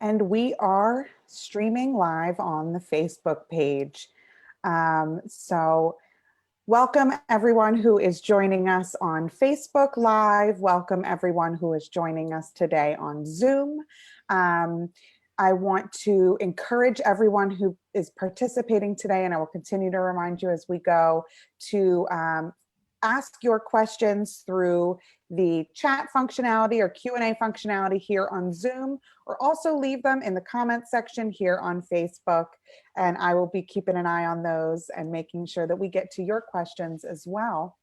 And we are streaming live on the Facebook page. So welcome everyone who is joining us on Facebook Live. Welcome everyone who is joining us today on Zoom. I want to encourage everyone who is participating today, and I will continue to remind you as we go, to ask your questions through the chat functionality or Q&A functionality here on Zoom, or also leave them in the comment section here on Facebook. And I will be keeping an eye on those and making sure that we get to your questions as well.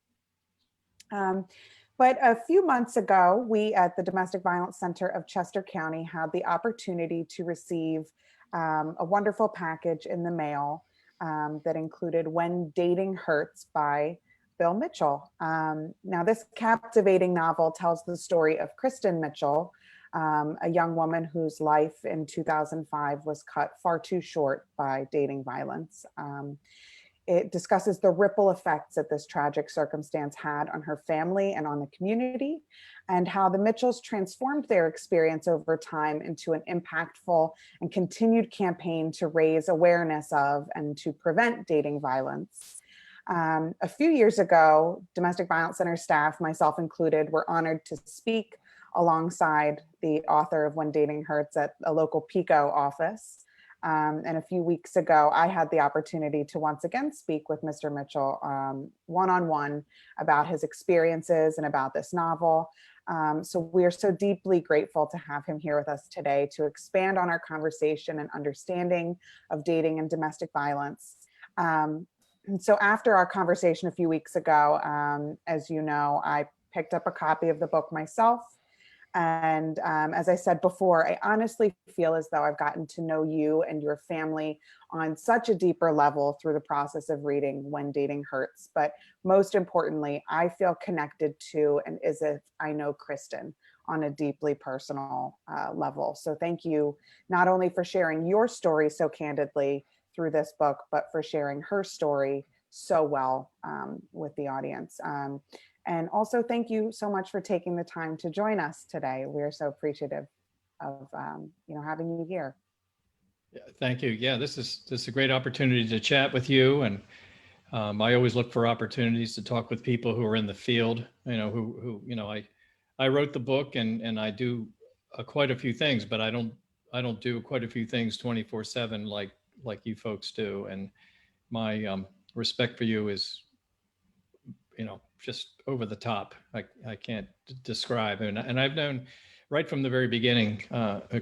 But a few months ago, we at the Domestic Violence Center of Chester County had the opportunity to receive a wonderful package in the mail that included When Dating Hurts by Bill Mitchell. Now, this captivating novel tells the story of Kristen Mitchell, a young woman whose life in 2005 was cut far too short by dating violence. It discusses the ripple effects that this tragic circumstance had on her family and on the community, and how the Mitchells transformed their experience over time into an impactful and continued campaign to raise awareness of and to prevent dating violence. A few years ago, Domestic Violence Center staff, myself included, were honored to speak alongside the author of When Dating Hurts at a local PICO office. And a few weeks ago, I had the opportunity to once again speak with Mr. Mitchell one-on-one about his experiences and about this novel. So we are so deeply grateful to have him here with us today to expand on our conversation and understanding of dating and domestic violence. And so after our conversation a few weeks ago, as you know, I picked up a copy of the book myself. And as I said before, I honestly feel as though I've gotten to know you and your family on such a deeper level through the process of reading When Dating Hurts. But most importantly, I feel connected to and as if I know Kristen on a deeply personal level. So thank you not only for sharing your story so candidly through this book, but for sharing her story so well with the audience. And also thank you so much for taking the time to join us today. We're so appreciative of having you here. Yeah, thank you. Yeah, this is a great opportunity to chat with you, and I always look for opportunities to talk with people who are in the field. I wrote the book, and I do quite a few things, but I don't do quite a few things 24/7 like you folks do. And my respect for you is just over the top. I can't describe. And I've known right from the very beginning,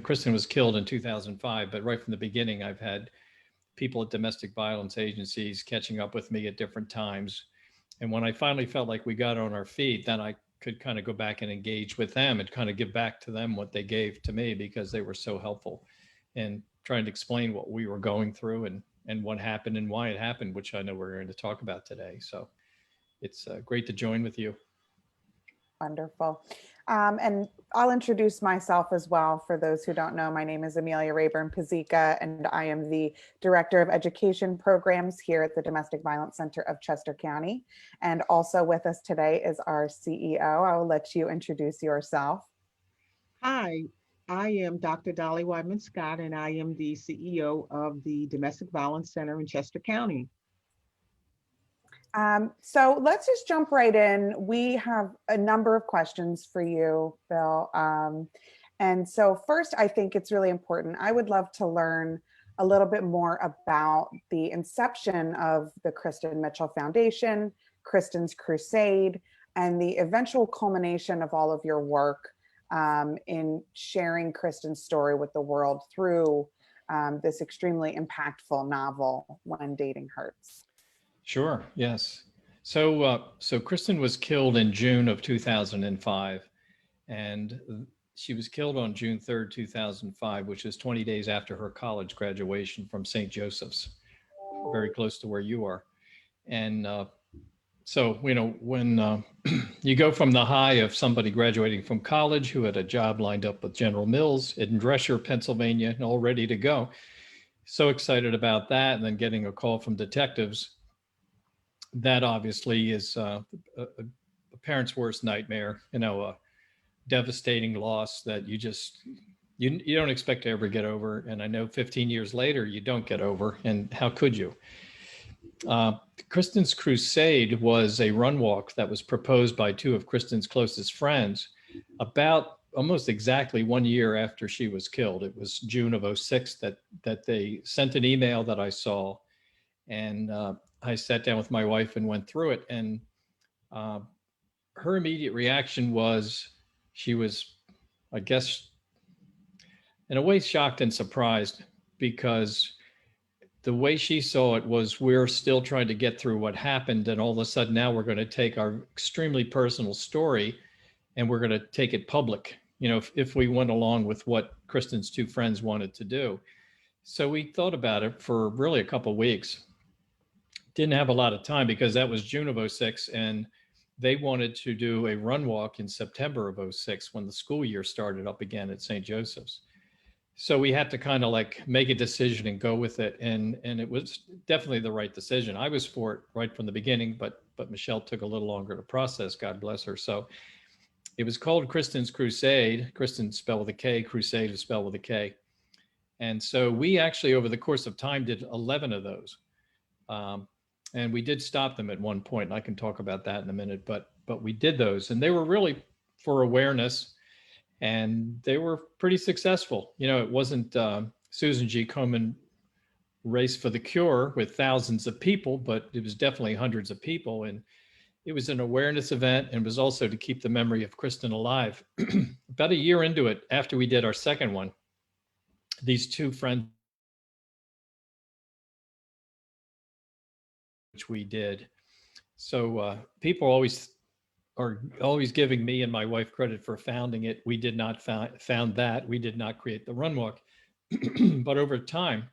Kristen was killed in 2005, but right from the beginning, I've had people at domestic violence agencies catching up with me at different times. And when I finally felt like we got on our feet, then I could kind of go back and engage with them and kind of give back to them what they gave to me, because they were so helpful in trying to explain what we were going through and what happened and why it happened, which I know we're going to talk about today. So it's great to join with you. Wonderful. And I'll introduce myself as well. For those who don't know, my name is Amelia Rayburn Pazika, and I am the Director of Education Programs here at the Domestic Violence Center of Chester County. And also with us today is our CEO. I will let you introduce yourself. Hi, I am Dr. Dolly Wyman Scott, and I am the CEO of the Domestic Violence Center in Chester County. So let's just jump right in. We have a number of questions for you, Bill. And so first, I think it's really important. I would love to learn a little bit more about the inception of the Kristen Mitchell Foundation, Kristen's Crusade, and the eventual culmination of all of your work in sharing Kristen's story with the world through this extremely impactful novel, When Dating Hurts. Sure. Yes. So Kristen was killed in June of 2005, and she was killed on June 3rd, 2005, which is 20 days after her college graduation from St. Joseph's, very close to where you are. And so, when you go from the high of somebody graduating from college who had a job lined up with General Mills in Dresher, Pennsylvania, and all ready to go, so excited about that, and then getting a call from detectives, that obviously is a parent's worst nightmare, a devastating loss that you just you don't expect to ever get over. And I know 15 years later, you don't get over. And how could you? Kristen's Crusade was a run walk that was proposed by two of Kristen's closest friends about almost exactly 1 year after she was killed. It was June of '06 that they sent an email that I saw, and I sat down with my wife and went through it. And uh, her immediate reaction was she was, I guess, in a way shocked and surprised, because the way she saw it was, we're still trying to get through what happened, and all of a sudden now we're going to take our extremely personal story and we're going to take it public, if we went along with what Kristen's two friends wanted to do. So we thought about it for really a couple of weeks. Didn't have a lot of time because that was June of '06, and they wanted to do a run walk in September of '06 when the school year started up again at St. Joseph's. So we had to kind of like make a decision and go with it. And it was definitely the right decision. I was for it right from the beginning, but Michelle took a little longer to process, God bless her. So it was called Kristen's Crusade. Kristen spelled with a K, Crusade is spelled with a K. And so we actually, over the course of time, did 11 of those. And we did stop them at one point, and I can talk about that in a minute, but we did those, and they were really for awareness, and they were pretty successful. It wasn't Susan G. Komen Race for the Cure with thousands of people, but it was definitely hundreds of people. And it was an awareness event, and was also to keep the memory of Kristen alive. About a year into it, after we did our second one, these two friends, which we did. So people are always giving me and my wife credit for founding it. We did not found that. We did not create the run walk. But over time,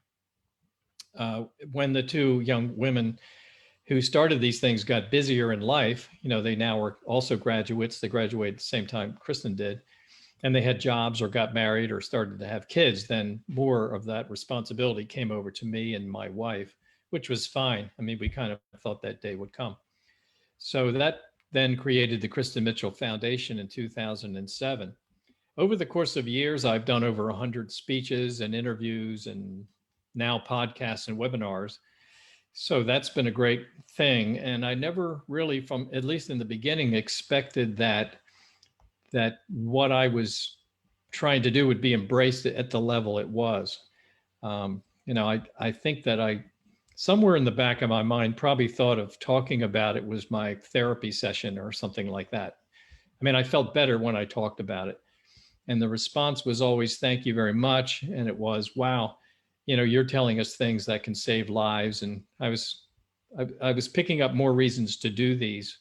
when the two young women who started these things got busier in life, they now were also graduates. They graduated at the same time Kristen did, and they had jobs or got married or started to have kids. Then more of that responsibility came over to me and my wife, which was fine. I mean, we kind of thought that day would come. So that then created the Kristen Mitchell Foundation in 2007. Over the course of years, I've done over 100 speeches and interviews and now podcasts and webinars. So that's been a great thing. And I never really, from at least in the beginning, expected that what I was trying to do would be embraced at the level it was. I think that I, somewhere in the back of my mind, probably thought of talking about it was my therapy session or something like that. I mean, I felt better when I talked about it. And the response was always, thank you very much. And it was, wow, you're telling us things that can save lives. And I was picking up more reasons to do these,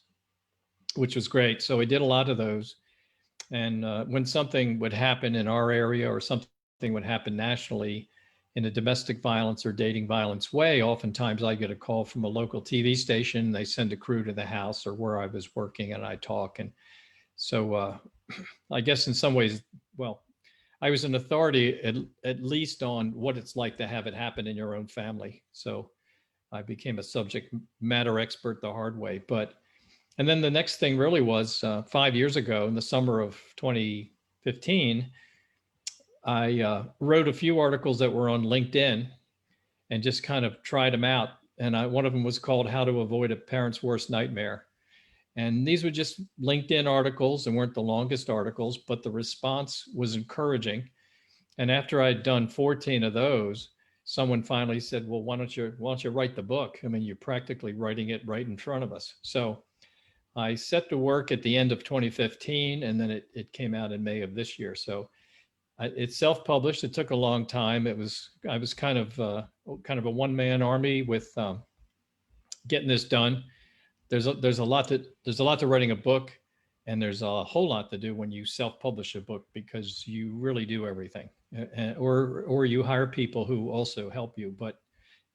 which was great. So I did a lot of those. And when something would happen in our area or something would happen nationally in a domestic violence or dating violence way, oftentimes I get a call from a local TV station. They send a crew to the house or where I was working, and I talk. And so I guess in some ways, well, I was an authority at least on what it's like to have it happen in your own family. So I became a subject matter expert the hard way. And then the next thing really was 5 years ago in the summer of 2015, I wrote a few articles that were on LinkedIn and just kind of tried them out. And one of them was called How to Avoid a Parent's Worst Nightmare. And these were just LinkedIn articles and weren't the longest articles, but the response was encouraging. And after I'd done 14 of those, someone finally said, well, why don't you write the book? I mean, you're practically writing it right in front of us. So I set to work at the end of 2015, and then it came out in May of this year. So it's self-published. It took a long time. I was kind of a one-man army with getting this done. There's a lot to writing a book, and there's a whole lot to do when you self-publish a book, because you really do everything, or you hire people who also help you, but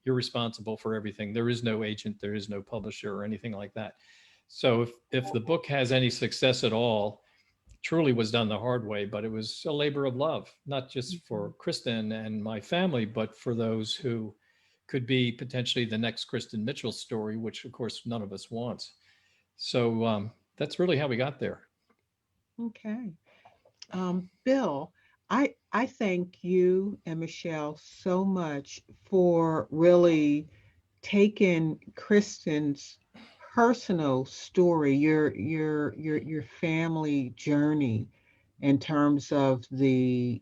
you're responsible for everything. There is no agent, there is no publisher or anything like that. So if the book has any success at all, truly was done the hard way, but it was a labor of love, not just for Kristen and my family, but for those who could be potentially the next Kristen Mitchell story, which of course none of us wants. So that's really how we got there. Okay. Bill, I thank you and Michelle so much for really taking Kristen's personal story, your family journey in terms of the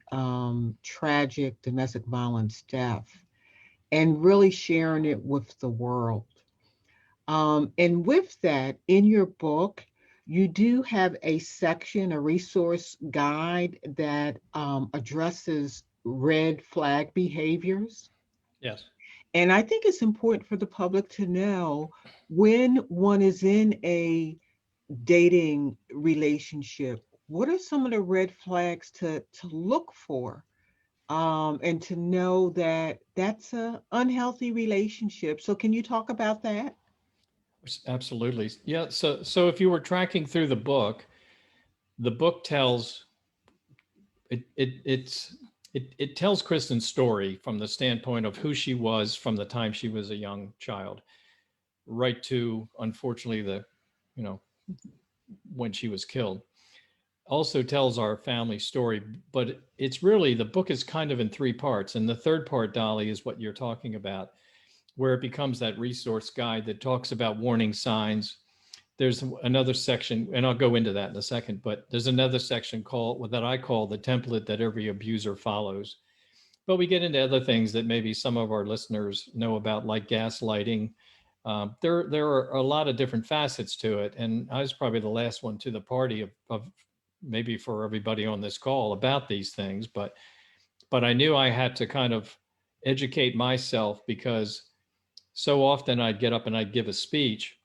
tragic domestic violence death, and really sharing it with the world. And with that, in your book, you do have a section, a resource guide that addresses red flag behaviors. Yes. And I think it's important for the public to know when one is in a dating relationship, what are some of the red flags to look for? And to know that that's a unhealthy relationship. So can you talk about that? Absolutely. Yeah. So if you were tracking through the book tells it tells Kristen's story from the standpoint of who she was from the time she was a young child, right to unfortunately the, you know, when she was killed. Also tells our family story, but it's really, the book is kind of in three parts, and the third part, Dolly, is what you're talking about, where it becomes that resource guide that talks about warning signs. There's another section, and I'll go into that in a second, but there's another section called, that I call the template that every abuser follows. But we get into other things that maybe some of our listeners know about, like gaslighting. There are a lot of different facets to it, and I was probably the last one to the party of maybe for everybody on this call about these things, but I knew I had to kind of educate myself, because so often I'd get up and I'd give a speech,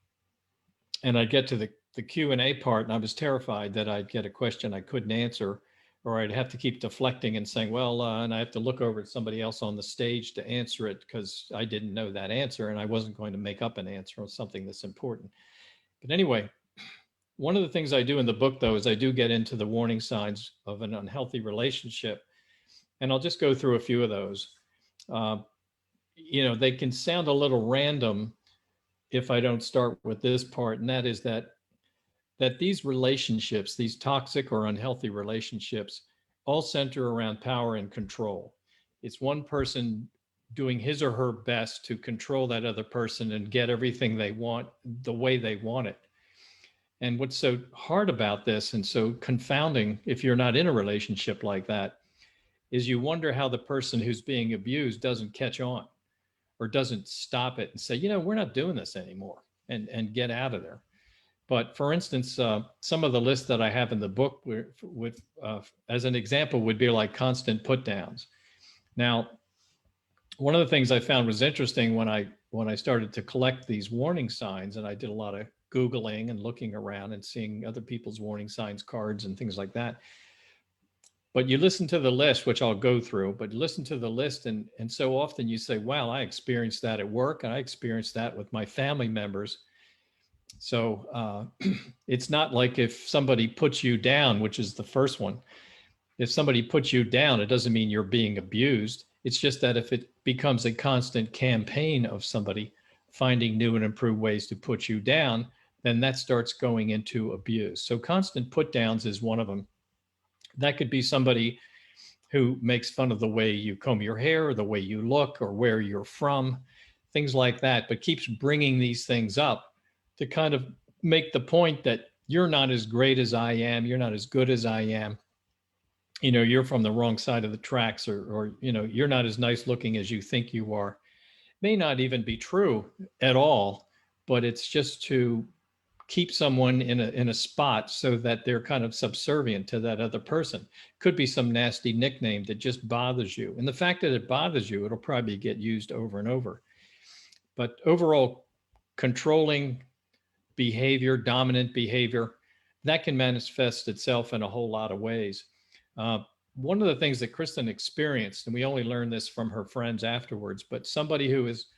and I'd get to the Q&A part, and I was terrified that I'd get a question I couldn't answer, or I'd have to keep deflecting and saying, well, and I have to look over at somebody else on the stage to answer it because I didn't know that answer and I wasn't going to make up an answer on something that's important. But anyway, one of the things I do in the book, though, is I do get into the warning signs of an unhealthy relationship. And I'll just go through a few of those. Uh, they can sound a little random if I don't start with this part, and that is that these relationships, these toxic or unhealthy relationships, all center around power and control. It's one person doing his or her best to control that other person and get everything they want the way they want it. And what's so hard about this and so confounding, if you're not in a relationship like that, is you wonder how the person who's being abused doesn't catch on or doesn't stop it and say, we're not doing this anymore, and get out of there. But for instance, some of the lists that I have in the book with as an example, would be like constant put downs. Now, one of the things I found was interesting when I started to collect these warning signs, and I did a lot of Googling and looking around and seeing other people's warning signs cards and things like that. But you listen to the list, which I'll go through, but listen to the list, and so often you say, wow, I experienced that at work, and I experienced that with my family members. So it's not like if somebody puts you down, which is the first one. If somebody puts you down, it doesn't mean you're being abused. It's just that if it becomes a constant campaign of somebody finding new and improved ways to put you down, then that starts going into abuse. So constant put downs is one of them. That could be somebody who makes fun of the way you comb your hair, or the way you look, or where you're from, things like that, but keeps bringing these things up to kind of make the point that you're not as great as I am, you're not as good as I am. You're from the wrong side of the tracks, or you're not as nice looking as you think you are. May not even be true at all, but it's just to keep someone in a spot so that they're kind of subservient to that other person. Could be some nasty nickname that just bothers you. And the fact that it bothers you, it'll probably get used over and over. But overall, controlling behavior, dominant behavior, that can manifest itself in a whole lot of ways. One of the things that Kristen experienced, and we only learned this from her friends afterwards, but somebody who is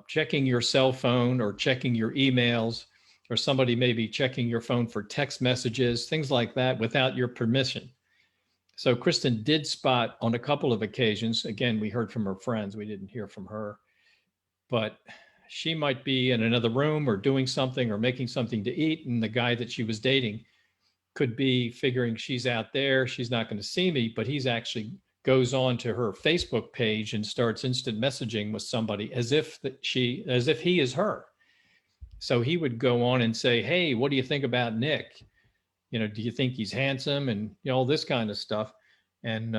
checking your cell phone or checking your emails, or somebody maybe checking your phone for text messages, things like that, without your permission. So Kristen did spot on a couple of occasions, again, we heard from her friends, we didn't hear from her, but she might be in another room or doing something or making something to eat, and the guy that she was dating could be figuring she's out there, she's not going to see me, but he's actually goes on to her Facebook page and starts instant messaging with somebody as if he is her. So he would go on and say, hey, what do you think about Nick? Do you think he's handsome? And all this kind of stuff. And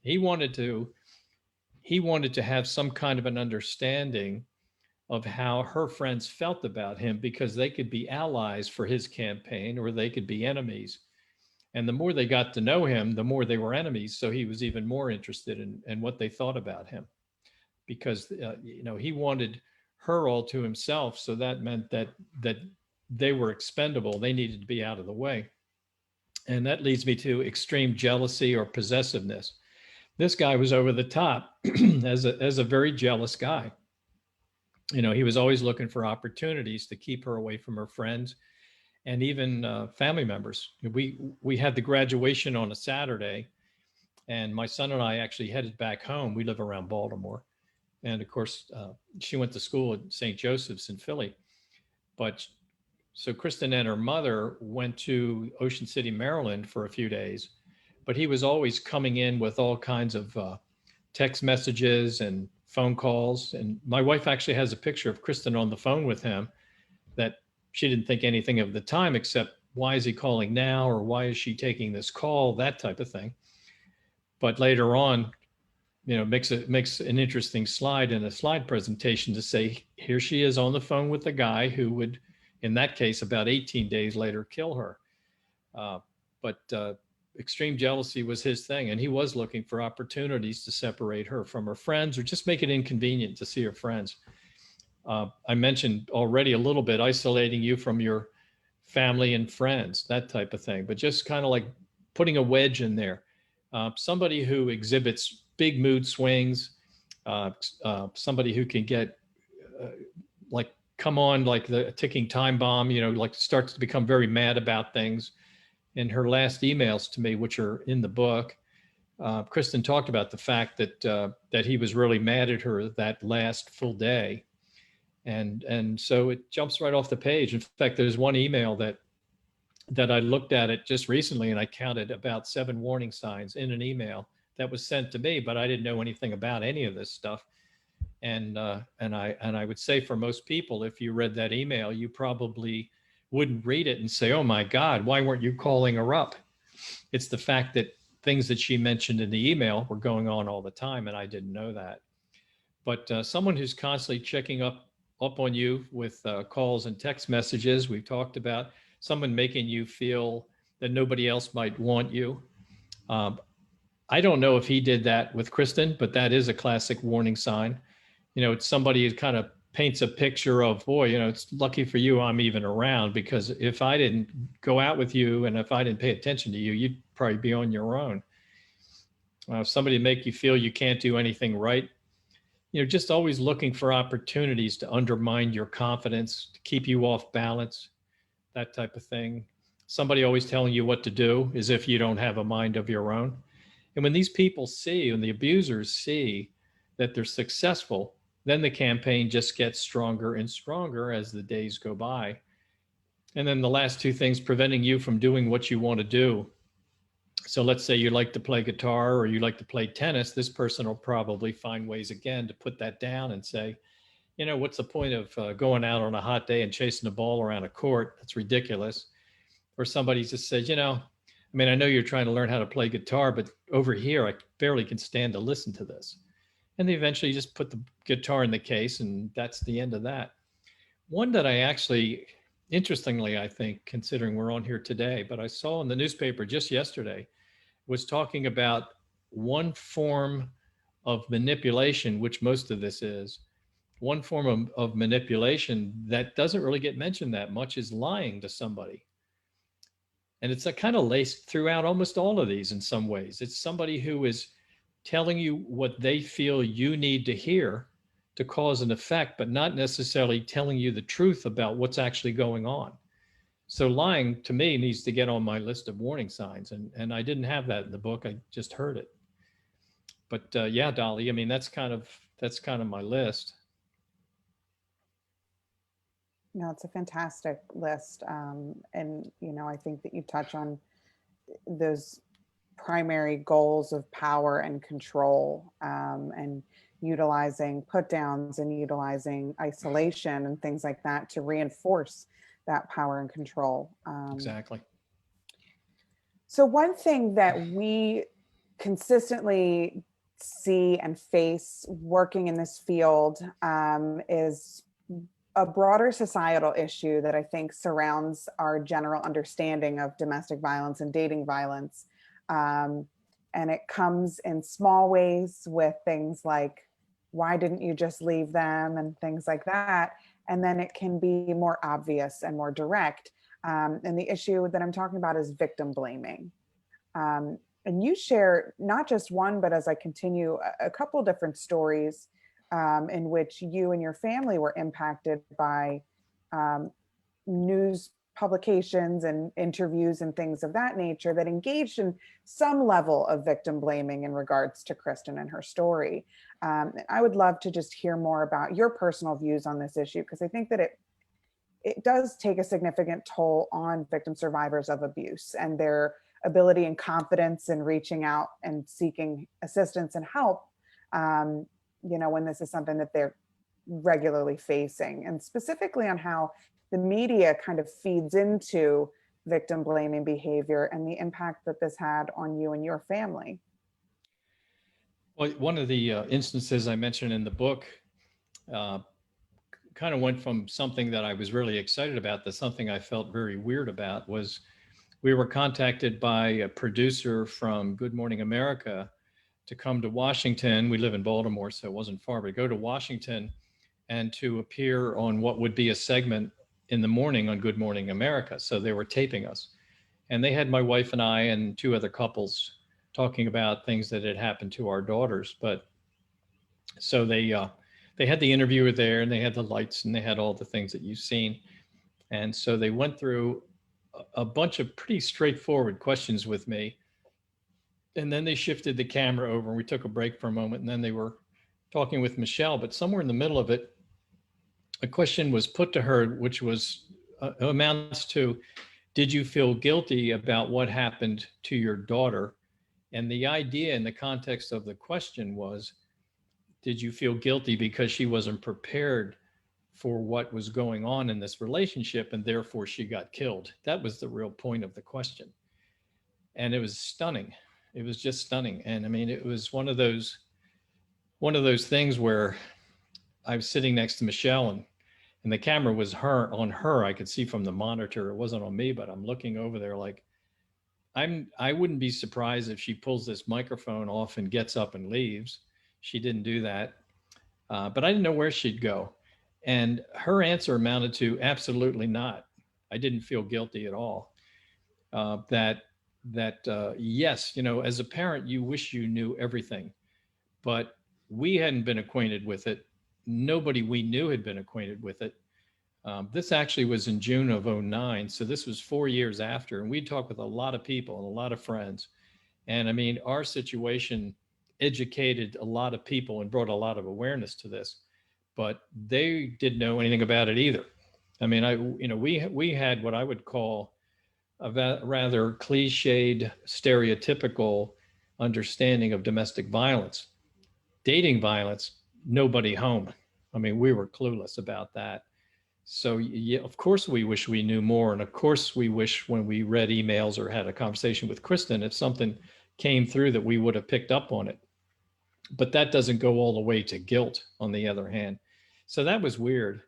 he wanted to have some kind of an understanding of how her friends felt about him, because they could be allies for his campaign or they could be enemies. And the more they got to know him, the more they were enemies. So he was even more interested in what they thought about him, because he wanted her all to himself. So that meant that they were expendable. They needed to be out of the way. And that leads me to extreme jealousy or possessiveness. This guy was over the top as a very jealous guy. He was always looking for opportunities to keep her away from her friends and even family members. We had the graduation on a Saturday, and my son and I actually headed back home. We live around Baltimore. And of course, she went to school at St. Joseph's in Philly. So Kristen and her mother went to Ocean City, Maryland for a few days, but he was always coming in with all kinds of text messages and phone calls. And my wife actually has a picture of Kristen on the phone with him that she didn't think anything of the time, except why is he calling now? Or why is she taking this call? That type of thing. But later on, makes an interesting slide in a slide presentation to say, here she is on the phone with the guy who would, in that case, about 18 days later, kill her. But extreme jealousy was his thing. And he was looking for opportunities to separate her from her friends or just make it inconvenient to see her friends. I mentioned already a little bit isolating you from your family and friends, that type of thing, but just kind of like putting a wedge in there. Somebody who exhibits big mood swings, somebody who can get come on like the ticking time bomb, like starts to become very mad about things. In her last emails to me, which are in the book, Kristen talked about the fact that he was really mad at her that last full day. And so it jumps right off the page. In fact, there's one email that I looked at it just recently, and I counted about 7 warning signs in an email that was sent to me, but I didn't know anything about any of this stuff. And I would say for most people, if you read that email, you probably wouldn't read it and say, oh my God, why weren't you calling her up? It's the fact that things that she mentioned in the email were going on all the time, and I didn't know that. But someone who's constantly checking up on you with calls and text messages, we've talked about, someone making you feel that nobody else might want you. I don't know if he did that with Kristen, but that is a classic warning sign. It's somebody who kind of paints a picture of, boy, it's lucky for you I'm even around, because if I didn't go out with you and if I didn't pay attention to you, you'd probably be on your own. Somebody make you feel you can't do anything right. Just always looking for opportunities to undermine your confidence, to keep you off balance, that type of thing. Somebody always telling you what to do as if you don't have a mind of your own. And when these people see, and the abusers see that they're successful, then the campaign just gets stronger and stronger as the days go by. And then the last 2 things, preventing you from doing what you want to do. So let's say you like to play guitar or you like to play tennis. This person will probably find ways again to put that down and say, what's the point of going out on a hot day and chasing a ball around a court? That's ridiculous. Or somebody just says, I know you're trying to learn how to play guitar, but over here, I barely can stand to listen to this. And they eventually just put the guitar in the case, and that's the end of that. One that I actually, interestingly, I think, considering we're on here today, but I saw in the newspaper just yesterday, was talking about one form of manipulation, which most of this is, one form of manipulation that doesn't really get mentioned that much is lying to somebody. And it's a kind of laced throughout almost all of these in some ways. It's somebody who is telling you what they feel you need to hear to cause an effect, but not necessarily telling you the truth about what's actually going on. So lying to me needs to get on my list of warning signs. And I didn't have that in the book. I just heard it. But yeah, Dolly, that's kind of my list. No, it's a fantastic list. And, I think that you touch on those primary goals of power and control, and utilizing put downs and utilizing isolation and things like that to reinforce that power and control. Exactly. So one thing that we consistently see and face working in this field, is a broader societal issue that I think surrounds our general understanding of domestic violence and dating violence. Um, and it comes in small ways with things like, why didn't you just leave them, and things like that. And then it can be more obvious and more direct. And the issue that I'm talking about is victim blaming. And you share not just one, but as I continue, a couple different stories, in which you and your family were impacted by, um, news publications and interviews and things of that nature that engaged in some level of victim blaming in regards to Kristen and her story. I would love to just hear more about your personal views on this issue, because I think that it does take a significant toll on victim survivors of abuse and their ability and confidence in reaching out and seeking assistance and help, when this is something that they're regularly facing, and specifically on how the media kind of feeds into victim blaming behavior and the impact that this had on you and your family. Well, one of the instances I mentioned in the book uh, kind of went from something that I was really excited about to something I felt very weird about. Was we were contacted by a producer from Good Morning America to come to Washington. We live in Baltimore, so it wasn't far, but go to Washington and to appear on what would be a segment in the morning on Good Morning America. So they were taping us. And they had my wife and I and two other couples talking about things that had happened to our daughters. But so they had the interviewer there, and they had the lights, and they had all the things that you've seen. And so they went through a bunch of pretty straightforward questions with me. And then they shifted the camera over, and we took a break for a moment, and then they were talking with Michelle. But somewhere in the middle of it, a question was put to her, which was amounts to, did you feel guilty about what happened to your daughter? And the idea in the context of the question was, did you feel guilty because she wasn't prepared for what was going on in this relationship, and therefore she got killed? That was the real point of the question. And it was stunning. It was just stunning. And I mean, it was one of those things where I was sitting next to Michelle, and the camera was on her. I could see from the monitor. It wasn't on me, but I'm looking over there like, I wouldn't be surprised if she pulls this microphone off and gets up and leaves. She didn't do that. But I didn't know where she'd go. And her answer amounted to absolutely not. I didn't feel guilty at all. Yes, as a parent, you wish you knew everything, but we hadn't been acquainted with it. Nobody we knew had been acquainted with it. This actually was in June of 2009. So this was 4 years after, and we talked with a lot of people and a lot of friends. And I mean, our situation educated a lot of people and brought a lot of awareness to this, but they didn't know anything about it either. I mean, we had what I would call a rather cliched, stereotypical understanding of domestic violence. Dating violence, nobody home. I mean, we were clueless about that. So yeah, of course we wish we knew more. And of course we wish when we read emails or had a conversation with Kristen, if something came through that we would have picked up on it. But that doesn't go all the way to guilt on the other hand. So that was weird.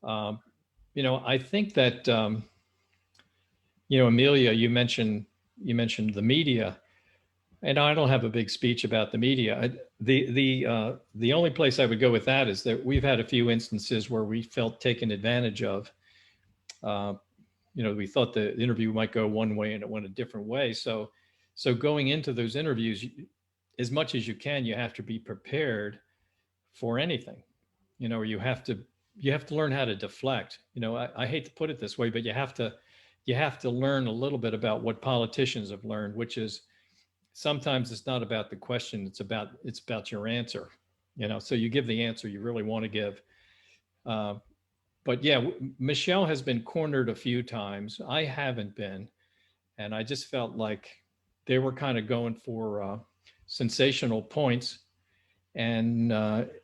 I think that, Amelia, you mentioned the media, and I don't have a big speech about the media. The only place I would go with that is that we've had a few instances where we felt taken advantage of. We thought the interview might go one way and it went a different way. So going into those interviews, as much as you can, you have to be prepared for anything. Or you have to learn how to deflect. I hate to put it this way, but you have to learn a little bit about what politicians have learned, which is sometimes it's not about the question, it's about your answer. So you give the answer you really want to give. But but yeah, Michelle has been cornered a few times. I haven't been. And I just felt like they were kind of going for sensational points. And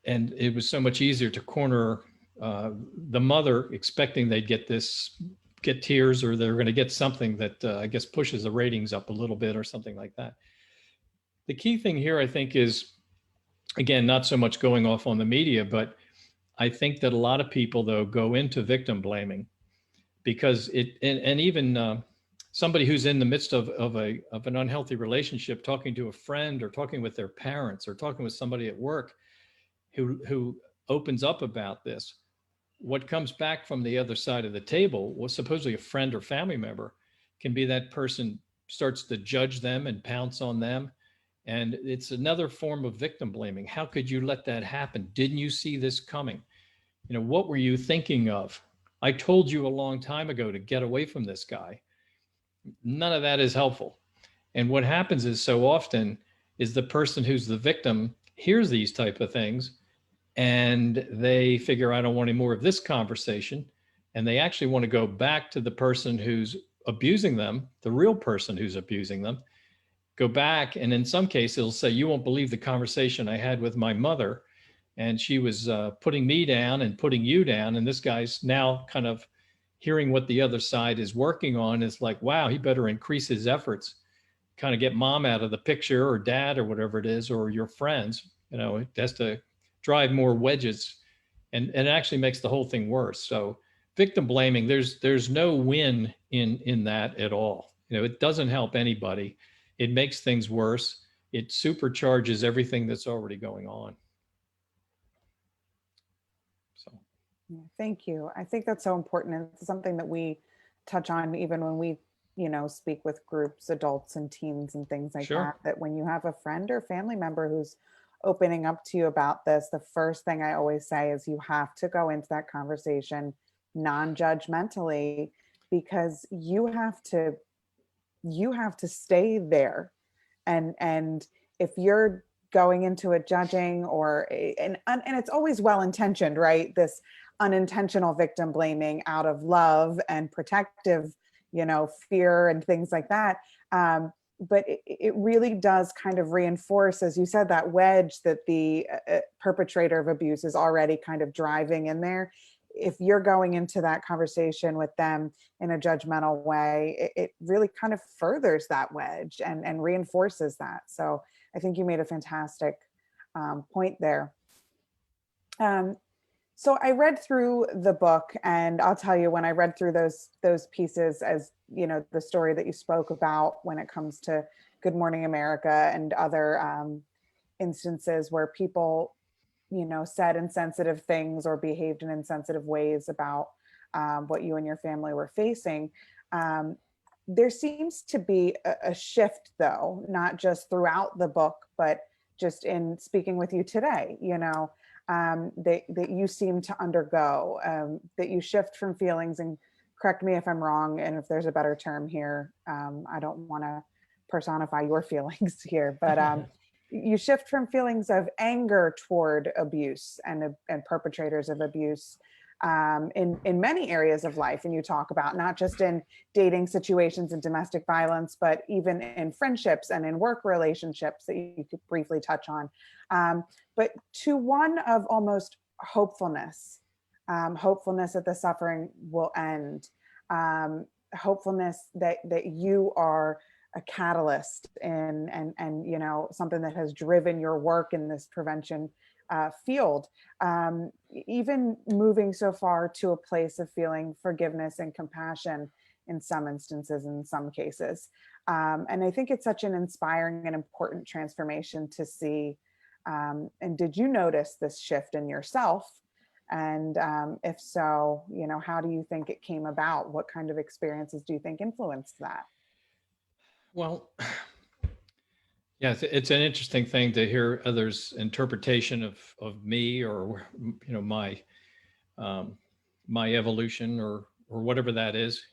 it was so much easier to corner the mother, expecting they'd get tears, or they're going to get something that I guess pushes the ratings up a little bit or something like that. The key thing here, I think, is, again, not so much going off on the media, but I think that a lot of people, though, go into victim blaming because and even somebody who's in the midst of an unhealthy relationship, talking to a friend or talking with their parents or talking with somebody at work who opens up about this, what comes back from the other side of the table, was supposedly a friend or family member, can be that person starts to judge them and pounce on them. And it's another form of victim blaming. How could you let that happen? Didn't you see this coming? You know, what were you thinking of? I told you a long time ago to get away from this guy. None of that is helpful. And what happens is, so often, is the person who's the victim hears these type of things and they figure, I don't want any more of this conversation. And they actually want to go back to the person who's abusing them, the real person who's abusing them, go back. And in some cases, it'll say, you won't believe the conversation I had with my mother. And she was putting me down and putting you down. And this guy's now kind of hearing what the other side is working on, is like, wow, he better increase his efforts, kind of get mom out of the picture, or dad, or whatever it is, or your friends. You know, it has to drive more wedges, and it actually makes the whole thing worse. So victim blaming, there's no win in that at all. You know, it doesn't help anybody. It makes things worse. It supercharges everything that's already going on. So. Yeah, thank you. I think that's so important. It's something that we touch on even when we, speak with groups, adults and teens and things like Sure. that when you have a friend or family member who's opening up to you about this, the first thing I always say is you have to go into that conversation non-judgmentally, because you have to stay there. And if you're going into it judging, and it's always well-intentioned, right? This unintentional victim blaming out of love and protective, fear and things like that. But it really does kind of reinforce, as you said, that wedge that the perpetrator of abuse is already kind of driving in there. If you're going into that conversation with them in a judgmental way, it really kind of furthers that wedge and reinforces that. So I think you made a fantastic point there. So I read through the book, and I'll tell you, when I read through those pieces, as the story that you spoke about when it comes to Good Morning America and other instances where people, said insensitive things or behaved in insensitive ways about what you and your family were facing. There seems to be a shift, though, not just throughout the book, but just in speaking with you today, that you seem to undergo, that you shift from feelings, and correct me if I'm wrong, and if there's a better term here, I don't want to personify your feelings here, but you shift from feelings of anger toward abuse and perpetrators of abuse in many areas of life. And you talk about not just in dating situations and domestic violence, but even in friendships and in work relationships that you could briefly touch on. But to one of almost hopefulness, hopefulness that the suffering will end, hopefulness that you are a catalyst and something that has driven your work in this prevention field, even moving so far to a place of feeling forgiveness and compassion in some instances, in some cases. And I think it's such an inspiring and important transformation to see. And did you notice this shift in yourself? And if so, how do you think it came about? What kind of experiences do you think influenced that? Well, yeah, it's an interesting thing to hear others' interpretation of me, or my my evolution, or whatever that is,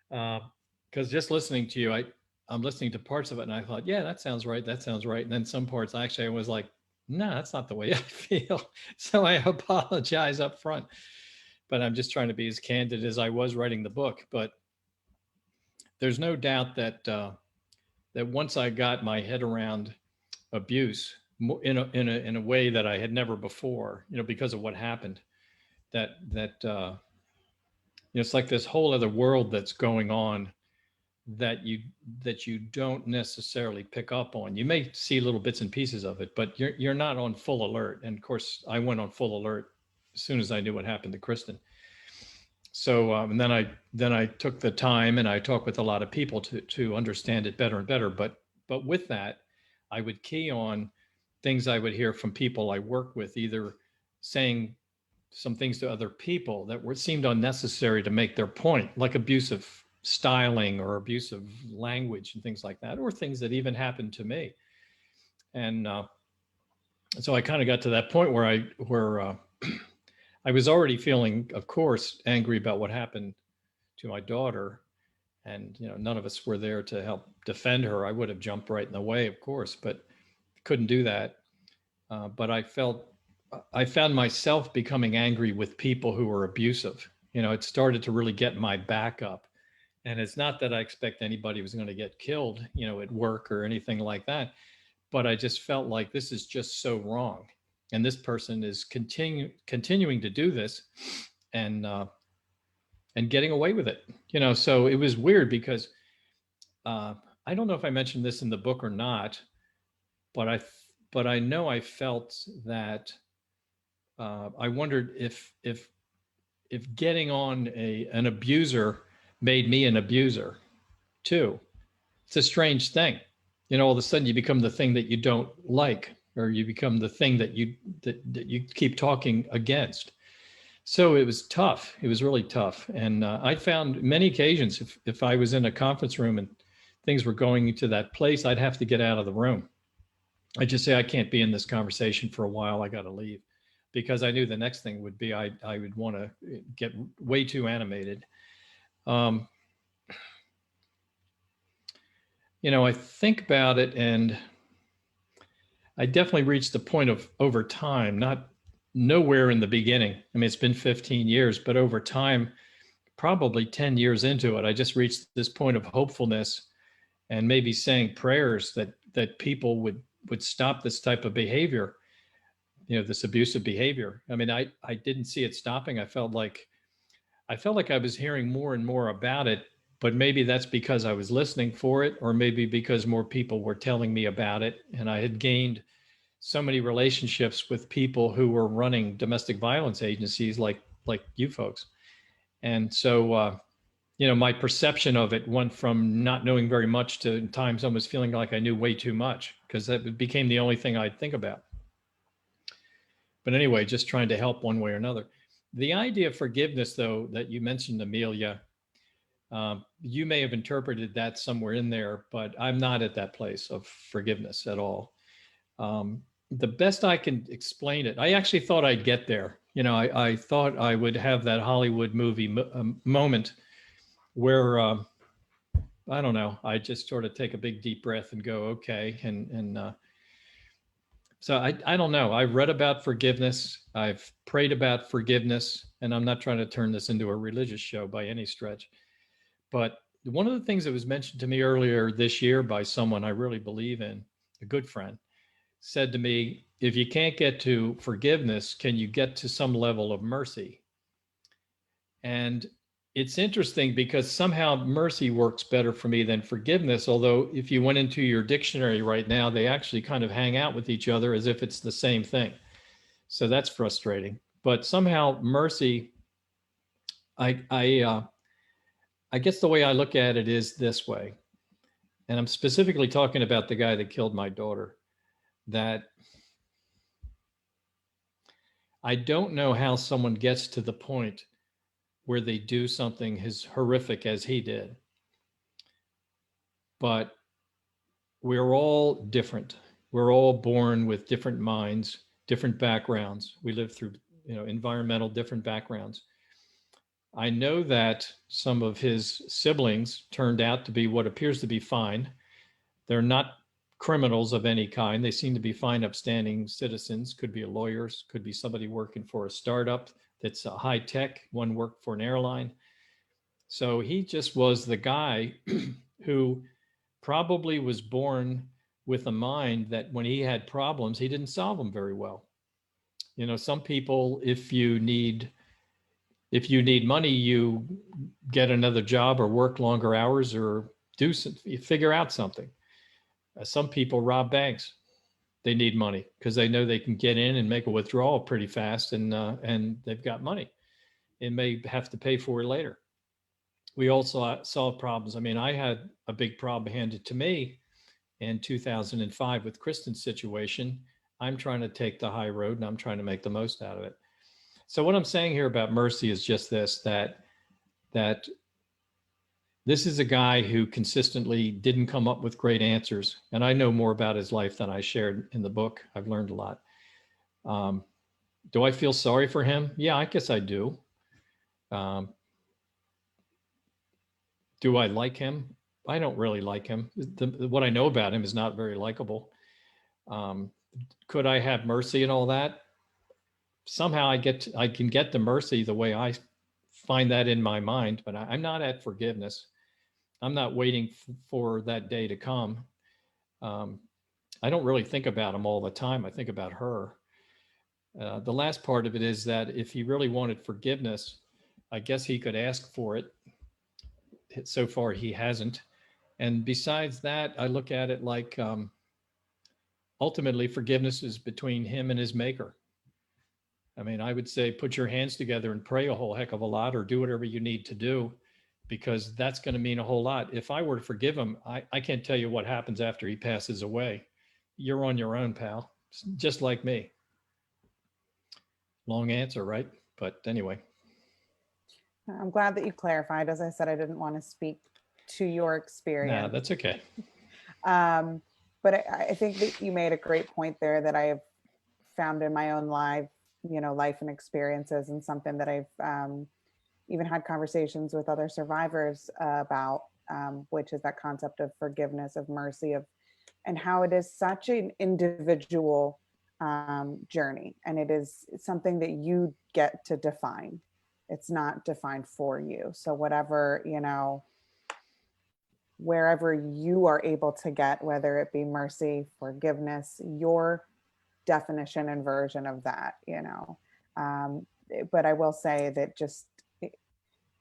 because just listening to you, I'm listening to parts of it and I thought, yeah, that sounds right, and then some parts actually I was like, no, that's not the way I feel. So I apologize up front. but I'm just trying to be as candid as I was writing the book. But there's no doubt that that once I got my head around abuse in a way that I had never before, because of what happened, that it's like this whole other world that's going on that you don't necessarily pick up on. You may see little bits and pieces of it, but you're not on full alert. And of course, I went on full alert as soon as I knew what happened to Kristen. So and then I took the time and I talked with a lot of people to understand it better and better. But with that, I would key on things I would hear from people I work with, either saying some things to other people that seemed unnecessary to make their point, like abusive styling or abusive language and things like that, or things that even happened to me. And so I kind of got to that point where I was already feeling, of course, angry about what happened to my daughter. And, none of us were there to help defend her. I would have jumped right in the way, of course, but couldn't do that. But I found myself becoming angry with people who were abusive. It started to really get my back up. And it's not that I expect anybody was going to get killed, at work or anything like that. But I just felt like this is just so wrong. And this person is continuing to do this and getting away with it. So it was weird because I don't know if I mentioned this in the book or not, but I know I felt that I wondered if getting on an abuser made me an abuser too. It's a strange thing. All of a sudden you become the thing that you don't like, or you become the thing that you keep talking against. So it was tough. It was really tough. And I found many occasions if I was in a conference room and things were going into that place, I'd have to get out of the room. I'd just say, I can't be in this conversation for a while. I got to leave, because I knew the next thing would be I would want to get way too animated. I think about it, and I definitely reached the point of, over time, nowhere in the beginning. I mean, it's been 15 years, but over time, probably 10 years into it, I just reached this point of hopefulness and maybe saying prayers that people would stop this type of behavior, this abusive behavior. I mean, I didn't see it stopping. I felt like I was hearing more and more about it, but maybe that's because I was listening for it, or maybe because more people were telling me about it. And I had gained so many relationships with people who were running domestic violence agencies like you folks. And so, my perception of it went from not knowing very much to times almost feeling like I knew way too much, because that became the only thing I'd think about. But anyway, just trying to help one way or another. The idea of forgiveness, though, that you mentioned, Amelia, you may have interpreted that somewhere in there, but I'm not at that place of forgiveness at all. The best I can explain it, I actually thought I'd get there. I thought I would have that Hollywood movie moment where, I don't know, I just sort of take a big deep breath and go, okay. So I don't know. I've read about forgiveness. I've prayed about forgiveness, and I'm not trying to turn this into a religious show by any stretch. But one of the things that was mentioned to me earlier this year by someone I really believe in, a good friend, said to me, if you can't get to forgiveness, can you get to some level of mercy? And it's interesting because somehow mercy works better for me than forgiveness. Although if you went into your dictionary right now, they actually kind of hang out with each other as if it's the same thing. So that's frustrating. But somehow mercy, I guess the way I look at it is this way. And I'm specifically talking about the guy that killed my daughter, that I don't know how someone gets to the point where they do something as horrific as he did. But we're all different. We're all born with different minds, different backgrounds. We live through, environmental different backgrounds. I know that some of his siblings turned out to be what appears to be fine. They're not criminals of any kind. They seem to be fine, upstanding citizens. Could be lawyers, could be somebody working for a startup, that's high tech. One worked for an airline. So he just was the guy who probably was born with a mind that when he had problems, he didn't solve them very well. You know, some people, if you need money, you get another job or work longer hours or you figure out something. Some people rob banks. They need money because they know they can get in and make a withdrawal pretty fast, and they've got money. It may have to pay for it later. We also solve problems. I mean, I had a big problem handed to me in 2005 with Kristen's situation. I'm trying to take the high road and I'm trying to make the most out of it. So what I'm saying here about Mercy is just this, that this is a guy who consistently didn't come up with great answers. And I know more about his life than I shared in the book. I've learned a lot. Do I feel sorry for him? Yeah, I guess I do. Do I like him? I don't really like him. What I know about him is not very likable. Could I have mercy and all that? Somehow I can get to mercy the way I find that in my mind, but I'm not at forgiveness. I'm not waiting for that day to come. I don't really think about him all the time. I think about her. The last part of it is that if he really wanted forgiveness, I guess he could ask for it. So far, he hasn't. And besides that, I look at it like ultimately forgiveness is between him and his maker. I mean, I would say put your hands together and pray a whole heck of a lot, or do whatever you need to do, because that's going to mean a whole lot. If I were to forgive him, I can't tell you what happens after he passes away. You're on your own, pal, just like me. Long answer, right? But anyway. I'm glad that you clarified. As I said, I didn't want to speak to your experience. No, that's okay. But I think that you made a great point there that I have found in my own life and experiences, and something that I've even had conversations with other survivors about, which is that concept of forgiveness, of mercy, and how it is such an individual journey, and it is something that you get to define. It's not defined for you. So whatever, wherever you are able to get, whether it be mercy, forgiveness, your definition and version of that, but I will say that just,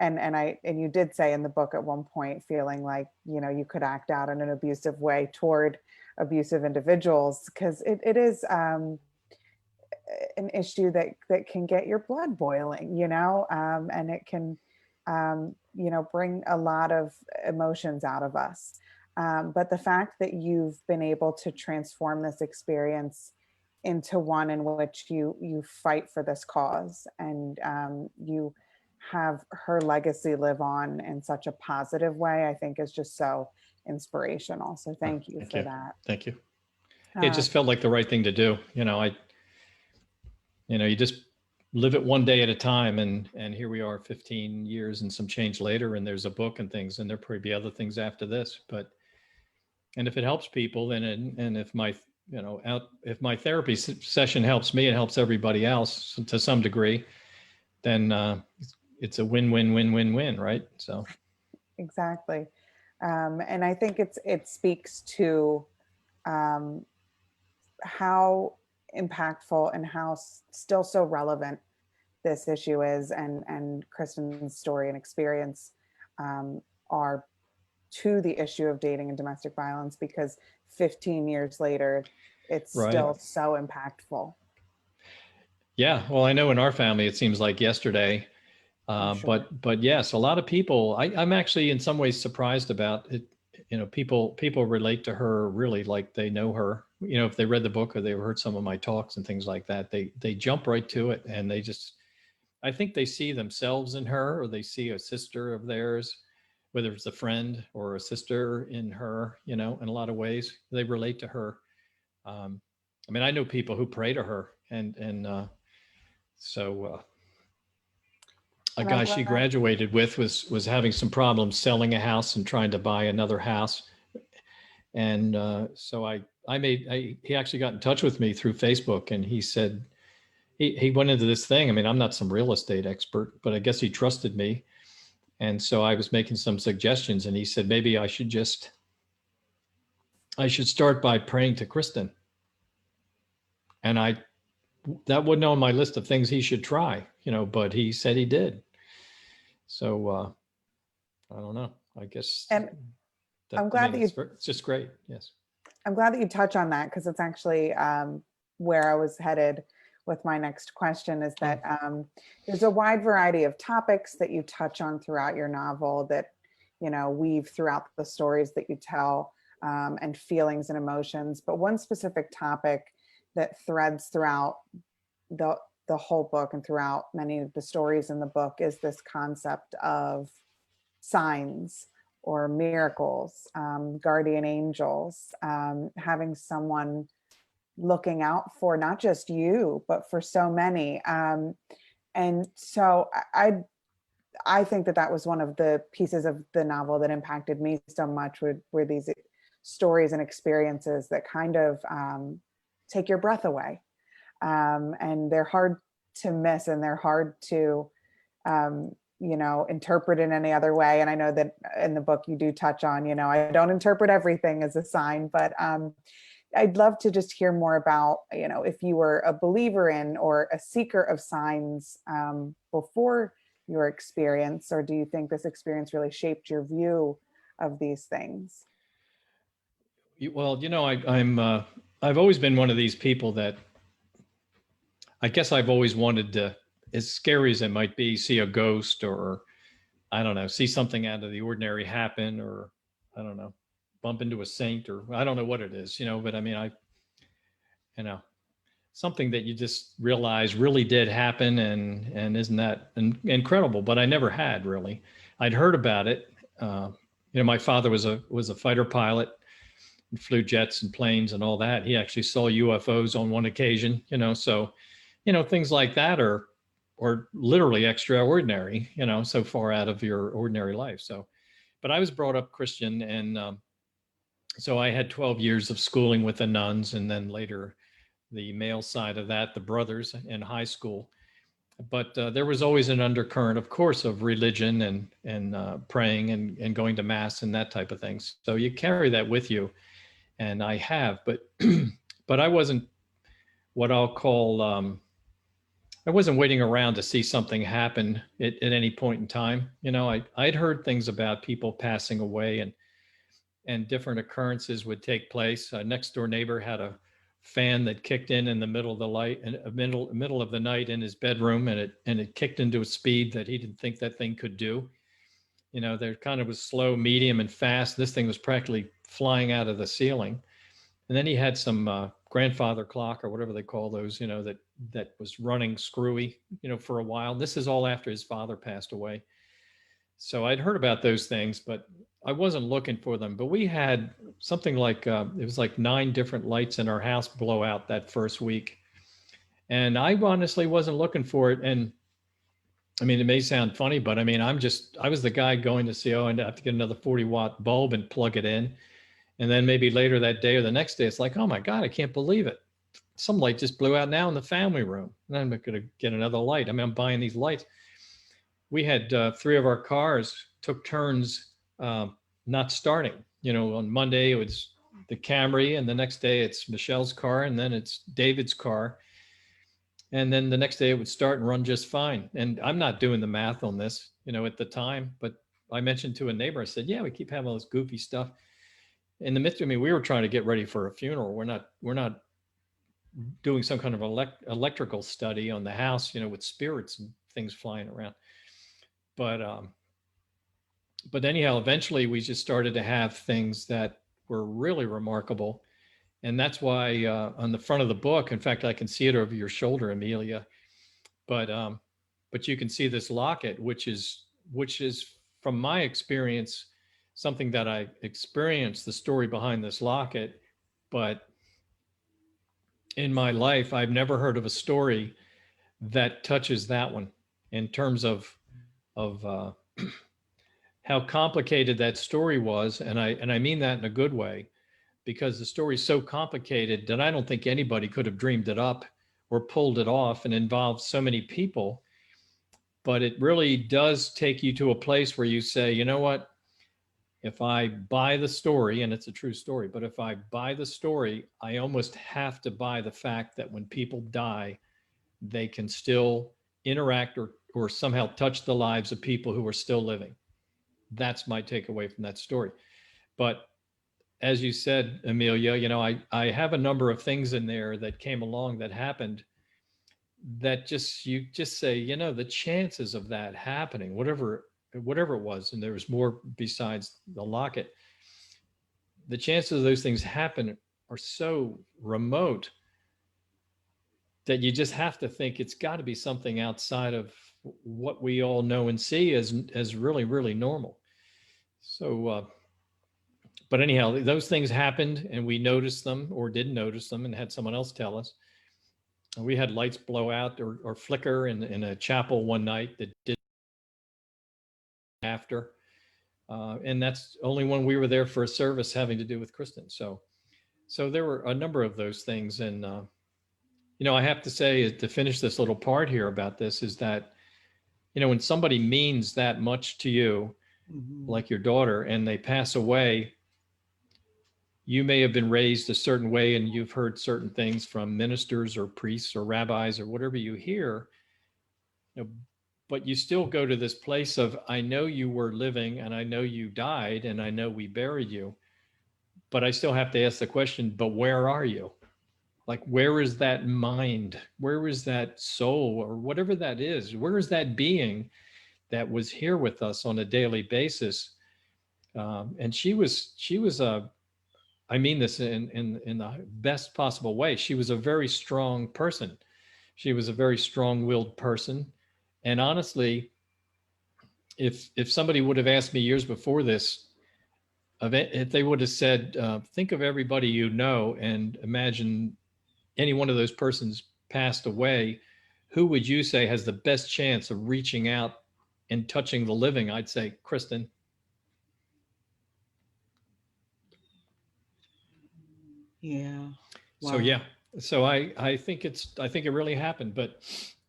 and you did say in the book at one point, feeling like, you could act out in an abusive way toward abusive individuals, because it is an issue that can get your blood boiling, and it can, bring a lot of emotions out of us. But the fact that you've been able to transform this experience into one in which you fight for this cause, and you have her legacy live on in such a positive way, I think is just so inspirational. So thank you for that. Thank you. It just felt like the right thing to do. You just live it one day at a time, and here we are 15 years and some change later, and there's a book and things, and there'll probably be other things after this. And if it helps people, then and if my if my therapy session helps me, it helps everybody else to some degree, then it's a win-win-win-win-win, right? So exactly. And I think it speaks to how impactful and how still so relevant this issue is, and Kristen's story and experience are to the issue of dating and domestic violence, because 15 years later, it's still so impactful. Yeah, well, I know in our family, it seems like yesterday, sure. but yes, a lot of people, I'm actually in some ways surprised about it. People relate to her really like they know her. If they read the book or they heard some of my talks and things like that, they jump right to it, and I think they see themselves in her, or they see a sister of theirs, whether it's a friend or a sister in her. In a lot of ways they relate to her. I mean, I know people who pray to her, and so a guy she graduated with was having some problems selling a house and trying to buy another house. And so he actually got in touch with me through Facebook, and he said, he went into this thing. I mean, I'm not some real estate expert, but I guess he trusted me. And so I was making some suggestions, and he said, maybe I should start by praying to Kristen. And that wasn't on my list of things he should try, but he said he did. So I don't know. I guess. And I'm glad that it's just great. Yes. I'm glad that you touch on that, because it's actually where I was headed with my next question, is that there's a wide variety of topics that you touch on throughout your novel that, weave throughout the stories that you tell, and feelings and emotions. But one specific topic that threads throughout the whole book and throughout many of the stories in the book is this concept of signs or miracles, guardian angels, having someone looking out for not just you, but for so many. And so I think that was one of the pieces of the novel that impacted me so much, were these stories and experiences that kind of take your breath away. And they're hard to miss, and they're hard to, interpret in any other way. And I know that in the book you do touch on, I don't interpret everything as a sign, but I'd love to just hear more about, if you were a believer in or a seeker of signs before your experience, or do you think this experience really shaped your view of these things? Well, I've always been one of these people that I guess I've always wanted to, as scary as it might be, see a ghost, or I don't know, see something out of the ordinary happen, or I don't know, bump into a saint, or I don't know what it is, but I mean, something that you just realize really did happen, and isn't that incredible? But I never had really. I'd heard about it. My father was a fighter pilot and flew jets and planes and all that. He actually saw UFOs on one occasion, so, things like that are literally extraordinary, so far out of your ordinary life. So, but I was brought up Christian, and so I had 12 years of schooling with the nuns, and then later the male side of that, the brothers in high school. But there was always an undercurrent, of course, of religion and praying and going to mass and that type of thing. So you carry that with you, and I have, but but I wasn't what I'll call I wasn't waiting around to see something happen at any point in time. I'd heard things about people passing away, and different occurrences would take place. A next door neighbor had a fan that kicked in the middle of the middle of the night in his bedroom, and it kicked into a speed that he didn't think that thing could do. There kind of was slow, medium, and fast. This thing was practically flying out of the ceiling. And then he had some grandfather clock, or whatever they call those, that was running screwy, for a while. This is all after his father passed away. So I'd heard about those things, but I wasn't looking for them. But we had something like, it was like 9 different lights in our house blow out that first week. And I honestly wasn't looking for it. And I mean, it may sound funny, but I mean, I was the guy going to see, I have to get another 40-watt bulb and plug it in. And then maybe later that day or the next day, it's like, oh my God, I can't believe it. Some light just blew out now in the family room. And I'm going to get another light. I mean, I'm buying these lights. We had 3 of our cars took turns not starting. On Monday, it was the Camry, and the next day it's Michelle's car, and then it's David's car. And then the next day it would start and run just fine. And I'm not doing the math on this, at the time, but I mentioned to a neighbor, I said, yeah, we keep having all this goofy stuff. In the midst of we were trying to get ready for a funeral. We're not doing some kind of electrical study on the house, with spirits and things flying around. But anyhow, eventually we just started to have things that were really remarkable. And that's why on the front of the book, in fact, I can see it over your shoulder, Amelia, but you can see this locket, which is from my experience, something that I experienced, the story behind this locket. But in my life, I've never heard of a story that touches that one in terms of how complicated that story was. And I mean that in a good way, because the story is so complicated that I don't think anybody could have dreamed it up or pulled it off, and involves so many people. But it really does take you to a place where you say, you know what? If I buy the story, and it's a true story, but if I buy the story, I almost have to buy the fact that when people die, they can still interact or somehow touch the lives of people who are still living. That's my takeaway from that story. But as you said, Amelia, I have a number of things in there that came along that happened that you just say, the chances of that happening, whatever it was, and there was more besides the locket, the chances of those things happen are so remote that you just have to think it's got to be something outside of what we all know and see as really, really normal. So, but anyhow, those things happened and we noticed them or didn't notice them and had someone else tell us. And we had lights blow out or flicker in a chapel one night that did after. And that's only when we were there for a service having to do with Kristen. So there were a number of those things. And, I have to say, to finish this little part here about this, is that, when somebody means that much to you, like your daughter, and they pass away, you may have been raised a certain way and you've heard certain things from ministers or priests or rabbis or whatever you hear, but you still go to this place of, I know you were living and I know you died and I know we buried you, but I still have to ask the question, but where are you? Like, where is that mind? Where is that soul or whatever that is? Where is that being that was here with us on a daily basis? And she was I mean this in the best possible way. She was a very strong person. She was a very strong-willed person. And honestly, if somebody would have asked me years before this, if they would have said, think of everybody you know and imagine any one of those persons passed away, who would you say has the best chance of reaching out and touching the living? I'd say Kristen. Yeah. Wow. So yeah. So I think it really happened. But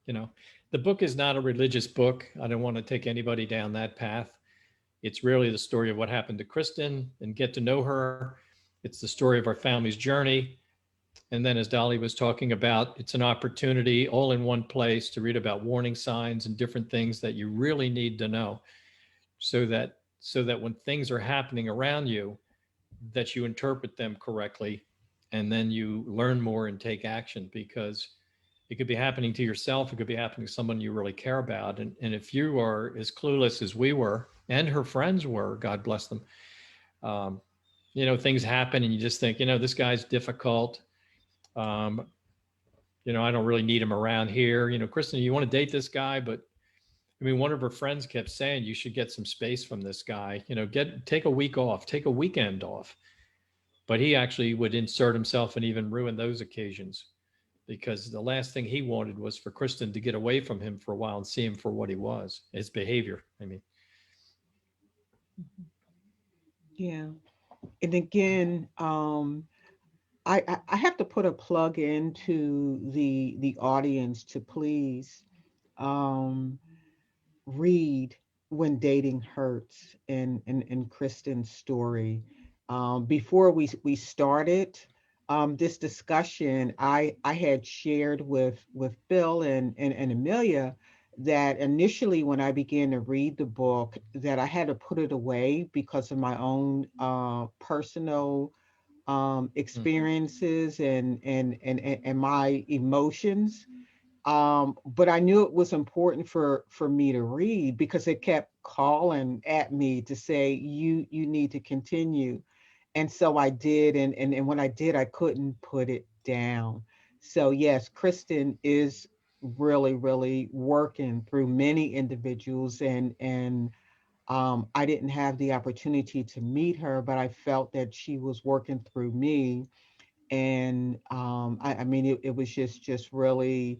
the book is not a religious book. I don't want to take anybody down that path. It's really the story of what happened to Kristen and get to know her. It's the story of our family's journey. And then, as Dolly was talking about, it's an opportunity all in one place to read about warning signs and different things that you really need to know so that when things are happening around you, that you interpret them correctly and then you learn more and take action, because it could be happening to yourself. It could be happening to someone you really care about. And if you are as clueless as we were and her friends were, God bless them, things happen and you just think, this guy's difficult. I don't really need him around here. Kristen, you want to date this guy? But I mean, one of her friends kept saying, you should get some space from this guy, take a week off, take a weekend off. But he actually would insert himself and even ruin those occasions, because the last thing he wanted was for Kristen to get away from him for a while and see him for what he was, his behavior. I mean. Yeah. And again, I have to put a plug into the audience to please read When Dating Hurts and Kristen's story. Before we started this discussion, I had shared with Bill and Amelia that initially when I began to read the book, that I had to put it away because of my own personal experiences and my emotions. But I knew it was important for me to read because it kept calling at me to say, you need to continue. And so I did. And when I did, I couldn't put it down. So yes, Kristen is really, really working through many individuals, and I didn't have the opportunity to meet her, but I felt that she was working through me. And I mean, it was just really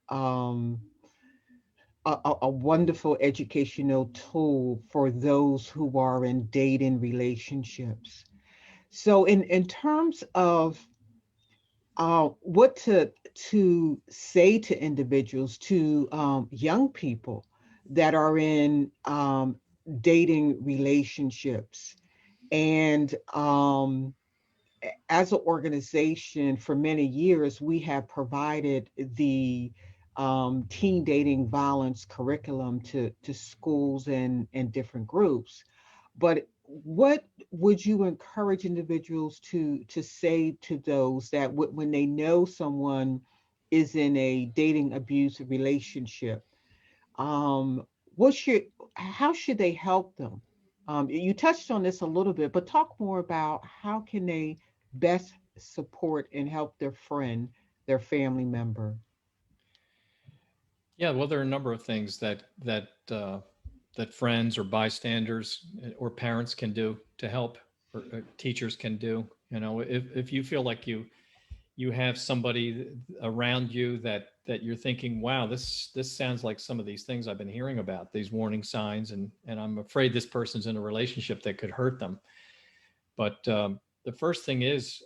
um, a wonderful educational tool for those who are in dating relationships. So in terms of what to say to individuals, to young people that are in dating relationships. And as an organization, for many years, we have provided the teen dating violence curriculum to schools and different groups. But what would you encourage individuals to say to those that when they know someone is in a dating abusive relationship, um, what should how should they help them? You touched on this a little bit, but talk more about how can they best support and help their friend, their family member. Yeah, well, there are a number of things that friends or bystanders or parents can do to help, or teachers can do. You know, if you feel like you have somebody around you that you're thinking, wow, this sounds like some of these things I've been hearing about, these warning signs, and I'm afraid this person's in a relationship that could hurt them. But the first thing is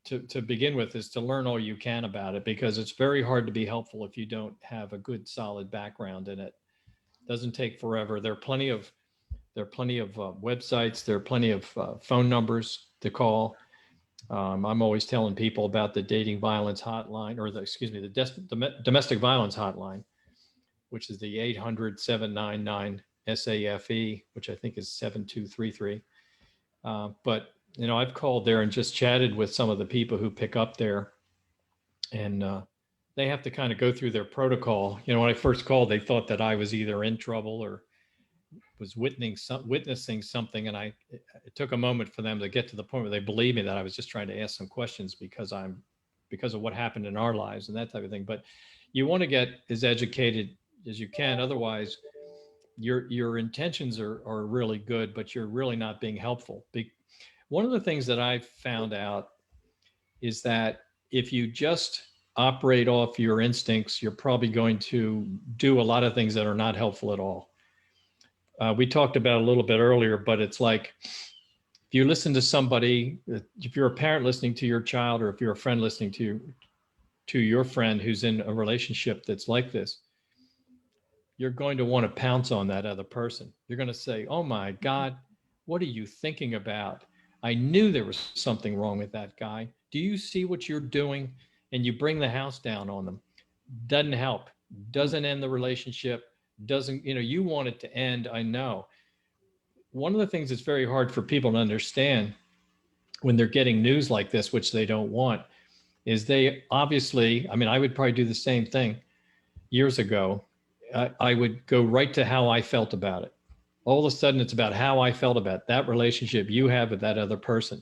to begin with is to learn all you can about it, because it's very hard to be helpful if you don't have a good solid background in it. Doesn't take forever. There are plenty of websites. There are plenty of phone numbers to call. I'm always telling people about the dating violence hotline, or the domestic violence hotline, which is the 800-799-SAFE, which I think is 7233. But I've called there and just chatted with some of the people who pick up there, and they have to kind of go through their protocol. When I first called, they thought that I was either in trouble or was witnessing something, and it took a moment for them to get to the point where they believed me that I was just trying to ask some questions because of what happened in our lives and that type of thing. But you want to get as educated as you can, otherwise your intentions are really good, but you're really not being helpful. One of the things that I've found out is that if you just operate off your instincts, you're probably going to do a lot of things that are not helpful at all. We talked about it a little bit earlier, but it's like if you listen to somebody, if you're a parent listening to your child, or if you're a friend listening to your friend who's in a relationship that's like this, you're going to want to pounce on that other person. You're going to say, oh my God, what are you thinking about? I knew there was something wrong with that guy. Do you see what you're doing? And you bring the house down on them. Doesn't help. Doesn't end the relationship. Doesn't, you want it to end. I know. One of the things that's very hard for people to understand when they're getting news like this, which they don't want, is they obviously, I would probably do the same thing years ago. I would go right to how I felt about it. All of a sudden, it's about how I felt about that relationship you have with that other person.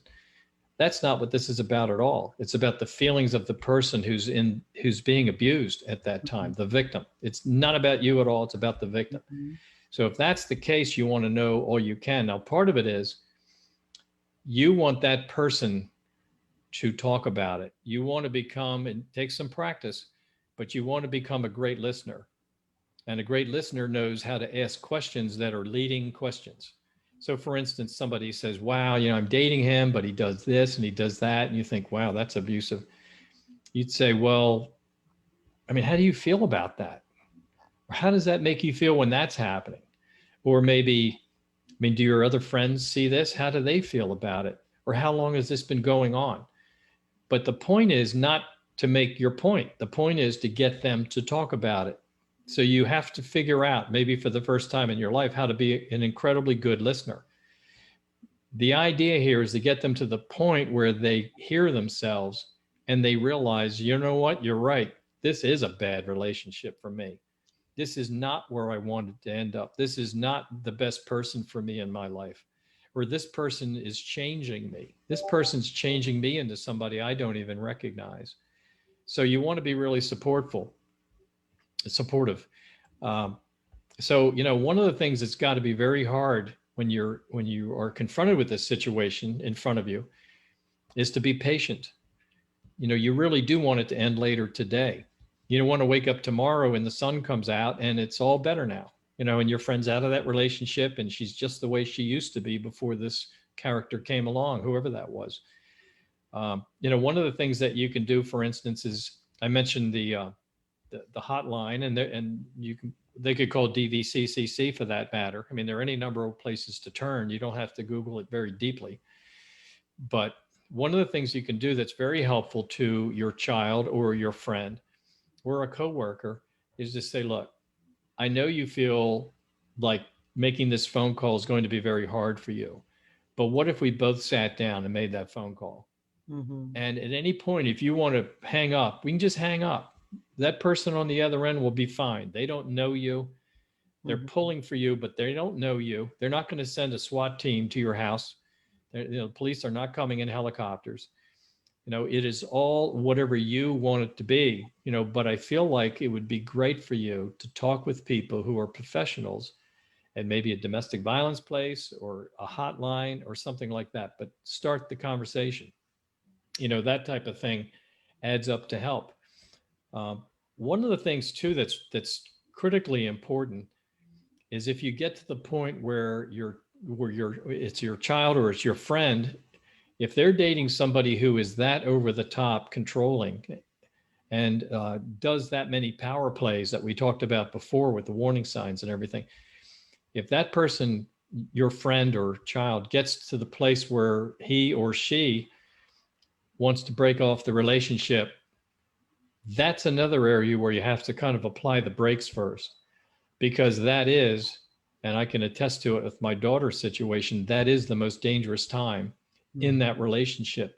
That's not what this is about at all. It's about the feelings of the person who's being abused at that time, the victim. It's not about you at all. It's about the victim. Mm-hmm. So if that's the case, you want to know all you can. Now, part of it is you want that person to talk about it. You want to become, and take some practice, but you want to become a great listener. And a great listener knows how to ask questions that are leading questions. So for instance, somebody says, wow, I'm dating him, but he does this and he does that. And you think, wow, that's abusive. You'd say, well, how do you feel about that? Or how does that make you feel when that's happening? Or maybe, do your other friends see this? How do they feel about it? Or how long has this been going on? But the point is not to make your point. The point is to get them to talk about it. So you have to figure out, maybe for the first time in your life, how to be an incredibly good listener. The idea here is to get them to the point where they hear themselves and they realize, you know what, you're right. This is a bad relationship for me. This is not where I wanted to end up. This is not the best person for me in my life. Or this person is changing me. This person's changing me into somebody I don't even recognize. So you want to be really supportive. So, one of the things that's got to be very hard when you are confronted with this situation in front of you is to be patient. You really do want it to end later today. You don't want to wake up tomorrow and the sun comes out and it's all better now, and your friend's out of that relationship and she's just the way she used to be before this character came along, whoever that was. One of the things that you can do, for instance, is I mentioned the hotline, and they could call DVCCC for that matter. I mean, there are any number of places to turn. You don't have to Google it very deeply. But one of the things you can do that's very helpful to your child or your friend or a coworker is to say, look, I know you feel like making this phone call is going to be very hard for you, but what if we both sat down and made that phone call? Mm-hmm. And at any point, if you want to hang up, we can just hang up. That person on the other end will be fine. They don't know you. They're pulling for you, but they don't know you. They're not going to send a SWAT team to your house. Police are not coming in helicopters. It is all whatever you want it to be, but I feel like it would be great for you to talk with people who are professionals and maybe a domestic violence place or a hotline or something like that, but start the conversation. That type of thing adds up to help. One of the things too that's critically important is if you get to the point where it's your child or it's your friend, if they're dating somebody who is that over the top controlling and does that many power plays that we talked about before with the warning signs and everything, if that person, your friend or child, gets to the place where he or she wants to break off the relationship, that's another area where you have to kind of apply the brakes first, because that is, and I can attest to it with my daughter's situation, that is the most dangerous time in that relationship,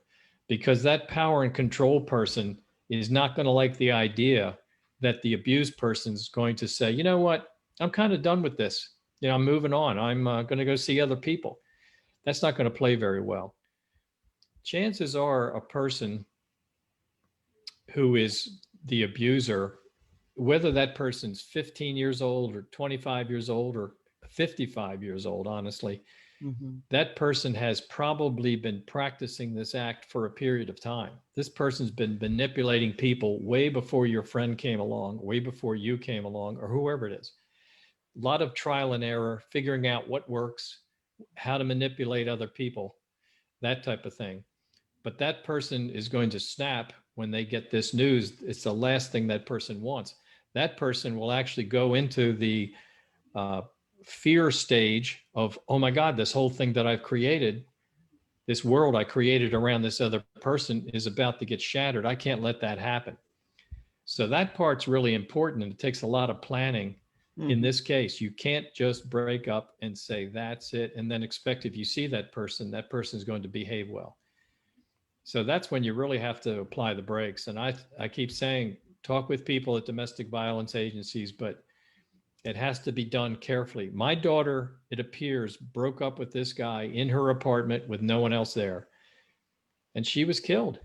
because that power and control person is not going to like the idea that the abused person is going to say, you know what, I'm kind of done with this. I'm moving on. I'm going to go see other people. That's not going to play very well. Chances are a person who is the abuser, whether that person's 15 years old or 25 years old or 55 years old, honestly, that person has probably been practicing this act for a period of time. This person's been manipulating people way before your friend came along, way before you came along, or whoever it is. A lot of trial and error, figuring out what works, how to manipulate other people, that type of thing. But that person is going to snap when they get this news. It's the last thing that person wants. That person will actually go into the fear stage of, oh my God, this whole thing that I've created, this world I created around this other person is about to get shattered. I can't let that happen. So that part's really important, and it takes a lot of planning. In this case, you can't just break up and say, that's it, and then expect if you see that person is going to behave well. So that's when you really have to apply the brakes. And I keep saying, talk with people at domestic violence agencies, but it has to be done carefully. My daughter, it appears, broke up with this guy in her apartment with no one else there. And she was killed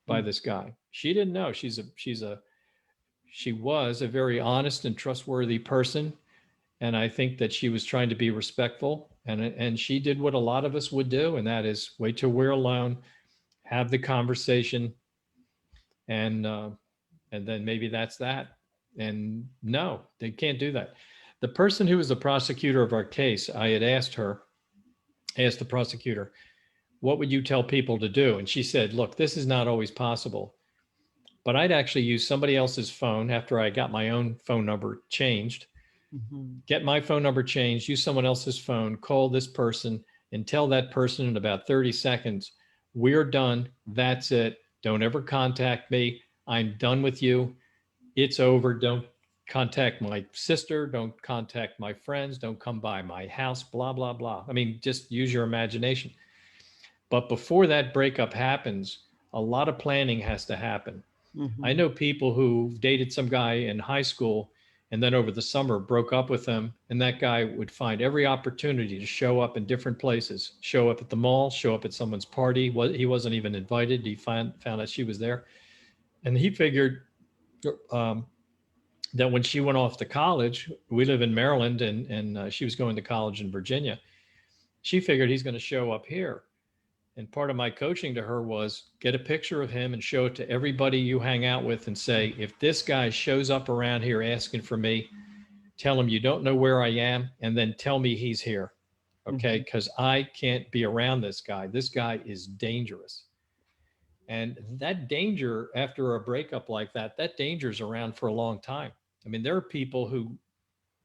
by this guy. She didn't know. She was a very honest and trustworthy person. And I think that she was trying to be respectful. And she did what a lot of us would do. And that is wait till we're alone, have the conversation, and then maybe that's that. And no, they can't do that. The person who was the prosecutor of our case, I had asked the prosecutor, what would you tell people to do? And she said, look, this is not always possible, but I'd actually use somebody else's phone after I got my own phone number changed, get my phone number changed, use someone else's phone, call this person and tell that person in about 30 seconds, we're done. That's it. Don't ever contact me. I'm done with you. It's over. Don't contact my sister. Don't contact my friends. Don't come by my house, blah, blah, blah. I mean, just use your imagination. But before that breakup happens, a lot of planning has to happen. I know people who dated some guy in high school and then over the summer broke up with him, and that guy would find every opportunity to show up in different places, show up at the mall, show up at someone's party. He wasn't even invited. He found out she was there. And he figured that when she went off to college, we live in Maryland, and she was going to college in Virginia. She figured he's going to show up here. And part of my coaching to her was get a picture of him and show it to everybody you hang out with and say, if this guy shows up around here asking for me, tell him you don't know where I am, and then tell me he's here. Okay. Because I can't be around this guy. This guy is dangerous. And that danger after a breakup like that, that danger's around for a long time. I mean, there are people who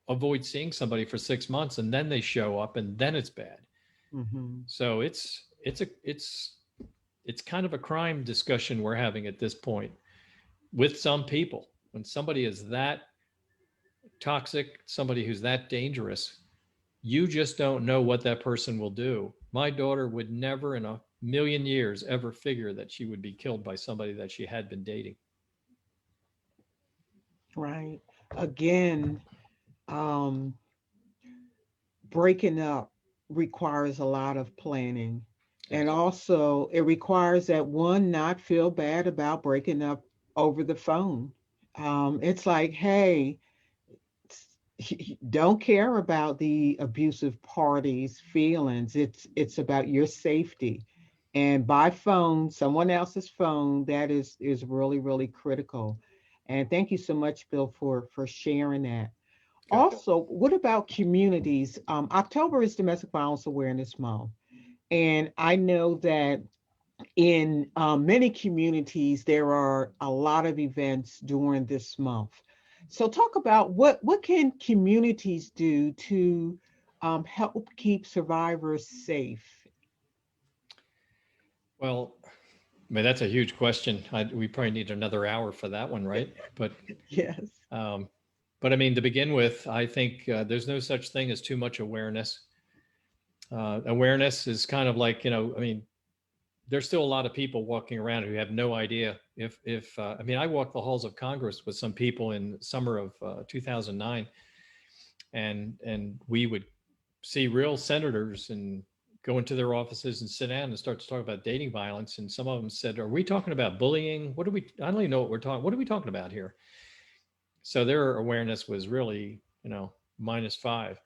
avoid seeing somebody for 6 months and then they show up and then it's bad. Mhm. So it's kind of a crime discussion we're having at this point with some people. When somebody is that toxic, somebody who's that dangerous, you just don't know what that person will do. My daughter would never in a million years ever figure that she would be killed by somebody that she had been dating. Right. Again, um, breaking up requires a lot of planning. And Yes. also, it requires that one not feel bad about breaking up over the phone. It's like, hey, don't care about the abusive party's feelings. It's about your safety. And by phone, someone else's phone, that is really, really critical. And thank you so much, Bill, for sharing that. Good. Also, what about communities? October is Domestic Violence Awareness Month. And I know that in many communities, there are a lot of events during this month. So talk about what can communities do to help keep survivors safe? Well, I mean, that's a huge question. We probably need another hour for that one, right? Yes. Um, but I mean, to begin with, I think there's no such thing as too much awareness. Awareness is kind of like, I mean, there's still a lot of people walking around who have no idea if I mean, I walked the halls of Congress with some people in summer of 2009, and we would see real senators and go into their offices and sit down and start to talk about dating violence. And some of them said, "Are we talking about bullying? What do we? I don't even know what we're talking. What are we talking about here?" So their awareness was really, -5.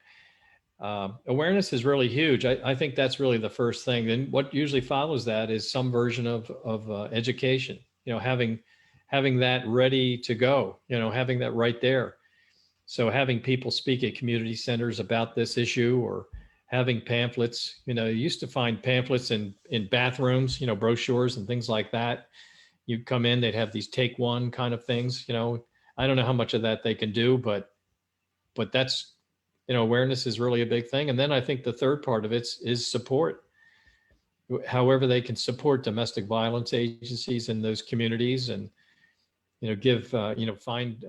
Awareness is really huge. I think that's really the first thing. Then what usually follows that is some version of education. Having that ready to go. Having that right there. So having people speak at community centers about this issue, or having pamphlets. You used to find pamphlets in bathrooms. Brochures and things like that. You'd come in, they'd have these take one kind of things. I don't know how much of that they can do, but that's awareness is really a big thing. And then I think the third part of it is support. However they can support domestic violence agencies in those communities, and give find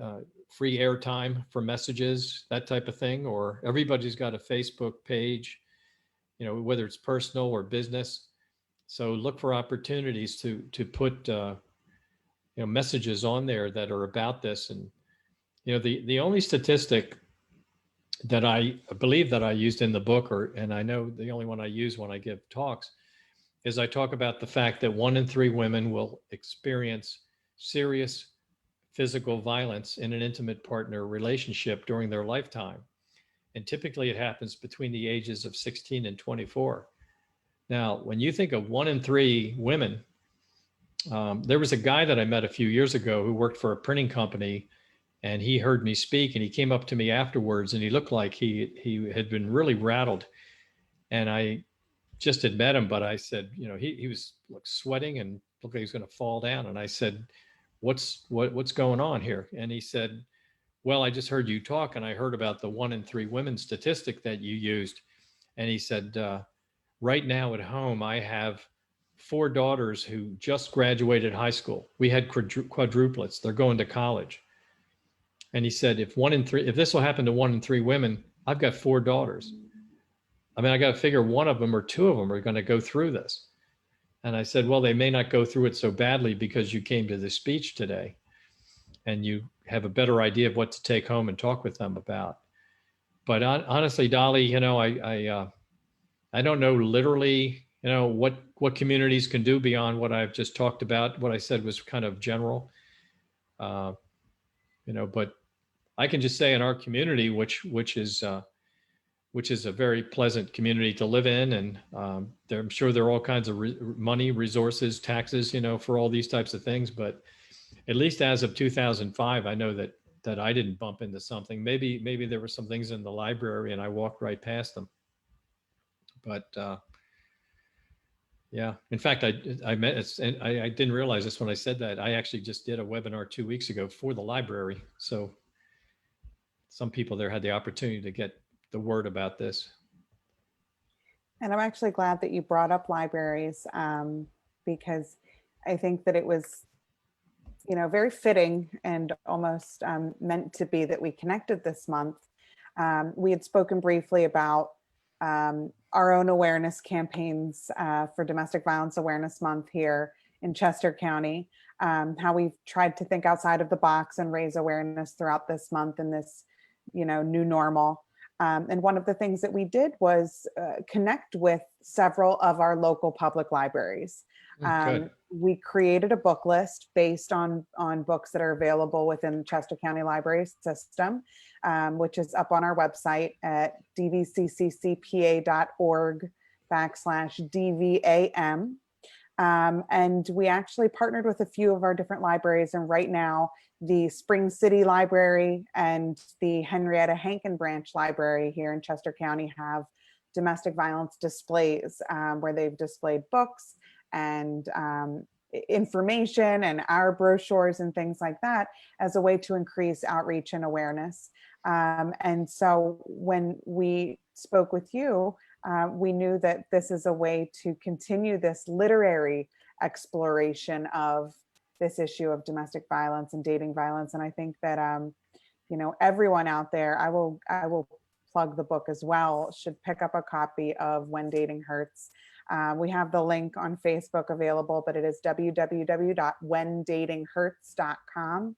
free airtime for messages, that type of thing. Or everybody's got a Facebook page, whether it's personal or business. So look for opportunities to put messages on there that are about this. And the only statistic that I believe that I used in the book, and I know the only one I use when I give talks, is I talk about the fact that 1 in 3 women will experience serious physical violence in an intimate partner relationship during their lifetime. And typically it happens between the ages of 16 and 24. Now, when you think of 1 in 3 women, there was a guy that I met a few years ago who worked for a printing company, and he heard me speak, and he came up to me afterwards, and he looked like he had been really rattled. And I just had met him, but I said, he was sweating and looked like he was going to fall down. And I said, what's going on here? And he said, well, I just heard you talk, and I heard about the 1 in 3 women statistic that you used. And he said, right now at home, I have 4 daughters who just graduated high school. We had quadruplets. They're going to college. And he said, if this will happen to 1 in 3 women, I've got 4 daughters. I mean, I got to figure one of them or 2 of them are going to go through this. And I said, well, they may not go through it so badly because you came to the speech today and you have a better idea of what to take home and talk with them about. But honestly, Dolly, I don't know literally, what communities can do beyond what I've just talked about. What I said was kind of general, but I can just say in our community, which is a very pleasant community to live in, and I'm sure there are all kinds of money, resources, taxes, for all these types of things. But at least as of 2005, I know that I didn't bump into something. Maybe there were some things in the library and I walked right past them. But Yeah. In fact, I met, and I didn't realize this when I said that. I actually just did a webinar 2 weeks ago for the library. So some people there had the opportunity to get the word about this. And I'm actually glad that you brought up libraries, because I think that it was, very fitting and almost meant to be that we connected this month. We had spoken briefly about our own awareness campaigns for Domestic Violence Awareness Month here in Chester County, how we've tried to think outside of the box and raise awareness throughout this month in this, new normal. And one of the things that we did was connect with several of our local public libraries. Good. We created a book list based on books that are available within the Chester County Library System, which is up on our website at dvccpa.org/DVAM. And we actually partnered with a few of our different libraries. And right now, the Spring City Library and the Henrietta Hankin Branch Library here in Chester County have domestic violence displays where they've displayed books and information and our brochures and things like that as a way to increase outreach and awareness. And so when we spoke with you, we knew that this is a way to continue this literary exploration of this issue of domestic violence and dating violence. And I think that, everyone out there, I will plug the book as well, should pick up a copy of When Dating Hurts. We have the link on Facebook available, but it is www.whendatinghurts.com.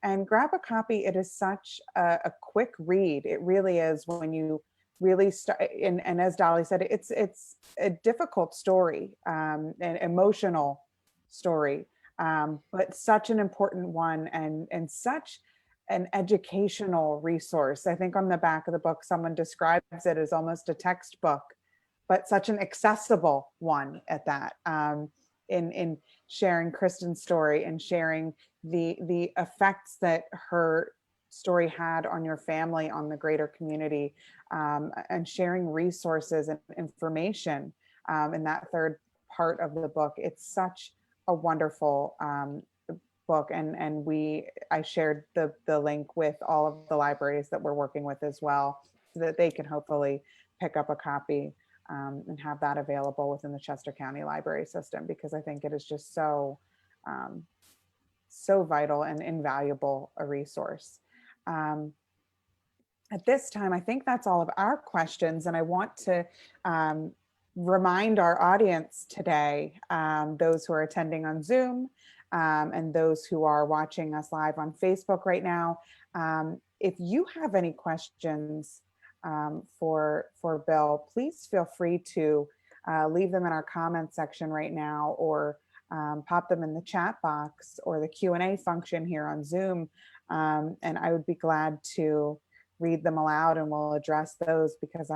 And grab a copy. It is such a quick read. It really is when you really start. And as Dolly said, it's a difficult story, an emotional story, but such an important one and such an educational resource. I think on the back of the book, someone describes it as almost a textbook, but such an accessible one at that, in sharing Kristen's story and sharing the effects that her story had on your family, on the greater community, and sharing resources and information in that third part of the book. It's such a wonderful book, and I shared the link with all of the libraries that we're working with as well, so that they can hopefully pick up a copy and have that available within the Chester County Library System, because I think it is just so vital and invaluable a resource. At this time, I think that's all of our questions, and I want to remind our audience today, those who are attending on Zoom and those who are watching us live on Facebook right now, if you have any questions for Bill, please feel free to leave them in our comment section right now, or pop them in the chat box or the Q&A function here on Zoom. And I would be glad to read them aloud, and we'll address those, because,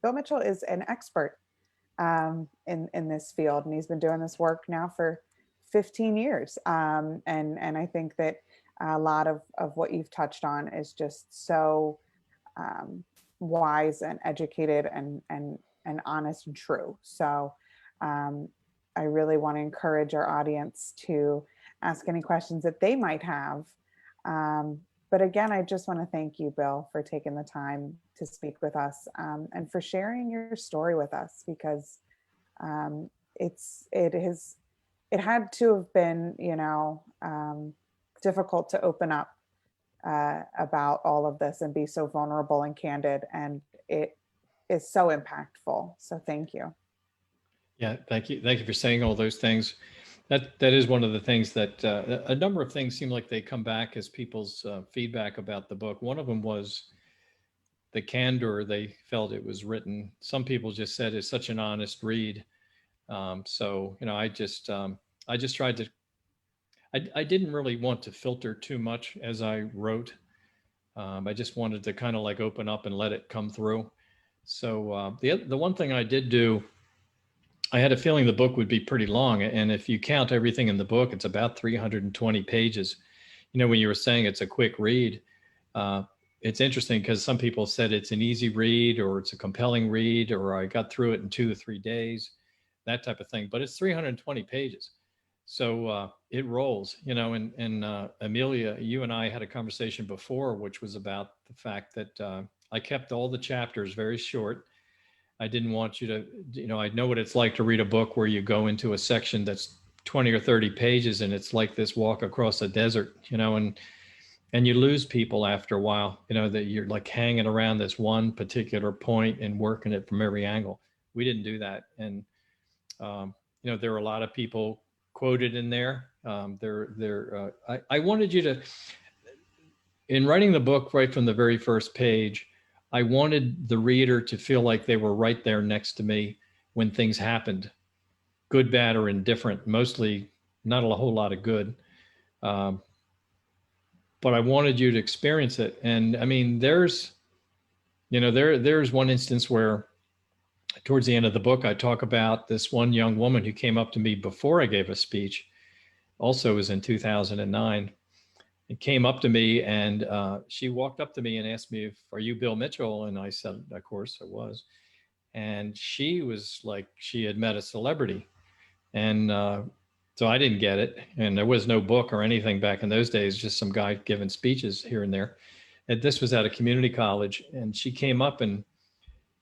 Bill Mitchell is an expert in this field, and he's been doing this work now for 15 years. And I think that a lot of what you've touched on is just so wise and educated and honest and true. So I really want to encourage our audience to ask any questions that they might have. But again, I just want to thank you, Bill, for taking the time to speak with us, and for sharing your story with us, because it had to have been, difficult to open up about all of this and be so vulnerable and candid, and it is so impactful. So thank you. Yeah, thank you. Thank you for saying all those things. That is one of the things that a number of things seem like they come back as people's feedback about the book. One of them was the candor they felt it was written. Some people just said it's such an honest read. So, I just tried to, I didn't really want to filter too much as I wrote. I just wanted to kind of like open up and let it come through. So the one thing I did do, I had a feeling the book would be pretty long. And if you count everything in the book, it's about 320 pages. When you were saying it's a quick read, it's interesting because some people said it's an easy read or it's a compelling read or I got through it in 2 to 3 days, that type of thing. But it's 320 pages. So it rolls, and Amelia, you and I had a conversation before, which was about the fact that I kept all the chapters very short. I didn't want you to, I know what it's like to read a book where you go into a section that's 20 or 30 pages and it's like this walk across a desert, and you lose people after a while, that you're like hanging around this one particular point and working it from every angle. We didn't do that. And, there were a lot of people quoted in there. I wanted you to, in writing the book right from the very first page, I wanted the reader to feel like they were right there next to me when things happened, good, bad, or indifferent, mostly not a whole lot of good. But I wanted you to experience it. And I mean, there's one instance where towards the end of the book, I talk about this one young woman who came up to me before I gave a speech, also was in 2009. It came up to me and she walked up to me and asked me, are you Bill Mitchell? And I said, of course I was. And she was like, she had met a celebrity. And so I didn't get it. And there was no book or anything back in those days, just some guy giving speeches here and there. And this was at a community college. And she came up and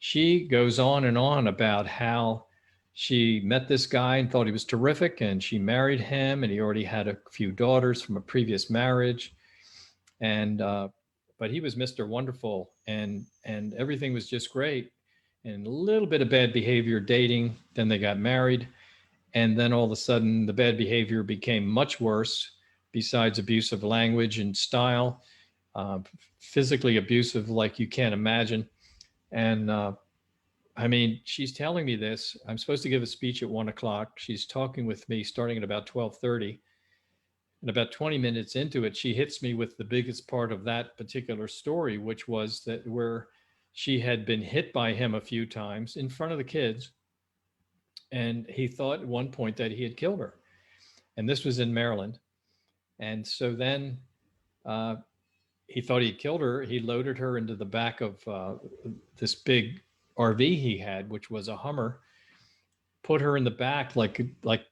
she goes on and on about how she met this guy and thought he was terrific, and she married him, and he already had a few daughters from a previous marriage, and but he was Mr. Wonderful, and everything was just great, and a little bit of bad behavior dating. Then they got married, and then all of a sudden the bad behavior became much worse. Besides abusive language and style, physically abusive like you can't imagine, and I mean, she's telling me this. I'm supposed to give a speech at 1 o'clock. She's talking with me starting at about 12:30. And about 20 minutes into it, she hits me with the biggest part of that particular story, which was that where she had been hit by him a few times in front of the kids. And he thought at one point that he had killed her. And this was in Maryland. And so then he thought he'd killed her. He loaded her into the back of this big RV he had, which was a Hummer, put her in the back like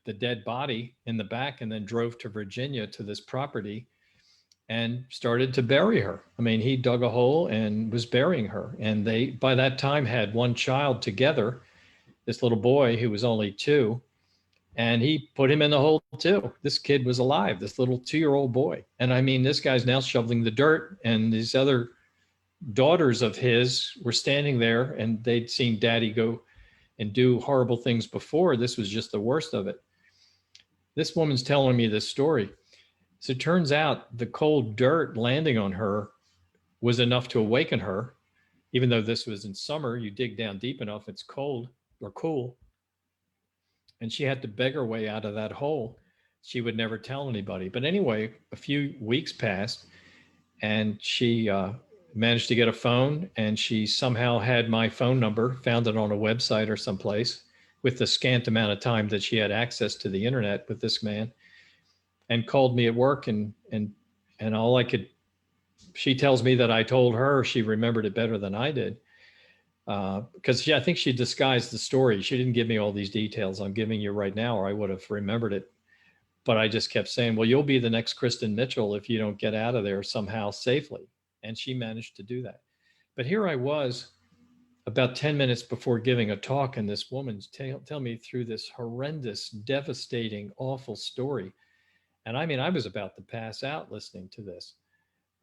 the dead body in the back, and then drove to Virginia to this property and started to bury her. I mean, he dug a hole and was burying her. And they, by that time, had one child together, this little boy who was only 2, and he put him in the hole too. This kid was alive, this little 2-year-old boy. And I mean, this guy's now shoveling the dirt, and these other daughters of his were standing there, and they'd seen daddy go and do horrible things before. This was just the worst of it. This woman's telling me this story. So it turns out the cold dirt landing on her was enough to awaken her. Even though this was in summer, you dig down deep enough, it's cold or cool. And she had to beg her way out of that hole. She would never tell anybody. But anyway, a few weeks passed, and she managed to get a phone, and she somehow had my phone number, found it on a website or someplace with the scant amount of time that she had access to the internet with this man, and called me at work. And all I could, she tells me that I told her she remembered it better than I did. Because I think she disguised the story. She didn't give me all these details I'm giving you right now, or I would have remembered it. But I just kept saying, well, you'll be the next Kristen Mitchell if you don't get out of there somehow safely. And she managed to do that. But here I was about 10 minutes before giving a talk, and this woman's tell me through this horrendous, devastating, awful story. And I mean, I was about to pass out listening to this.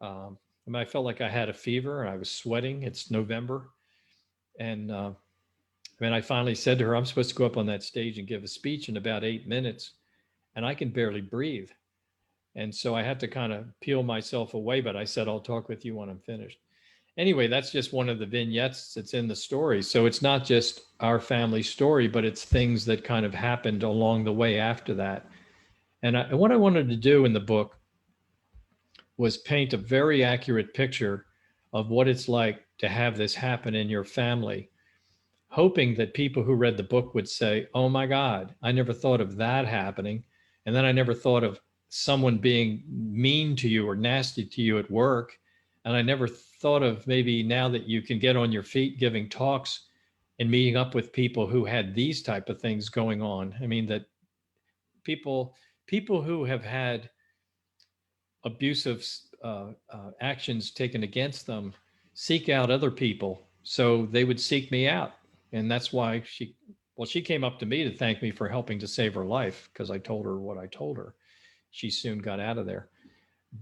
I felt like I had a fever and I was sweating. It's November. And I finally said to her, I'm supposed to go up on that stage and give a speech in about 8 minutes, and I can barely breathe. And so I had to kind of peel myself away, but I said, I'll talk with you when I'm finished. Anyway, that's just one of the vignettes that's in the story. So it's not just our family story, but it's things that kind of happened along the way after that. And what I wanted to do in the book was paint a very accurate picture of what it's like to have this happen in your family, hoping that people who read the book would say, oh my God, I never thought of that happening. And then I never thought of someone being mean to you or nasty to you at work. And I never thought of maybe now that you can get on your feet giving talks and meeting up with people who had these type of things going on. I mean, that people who have had abusive actions taken against them seek out other people. So they would seek me out. And that's why she came up to me to thank me for helping to save her life because I told her what I told her. She soon got out of there.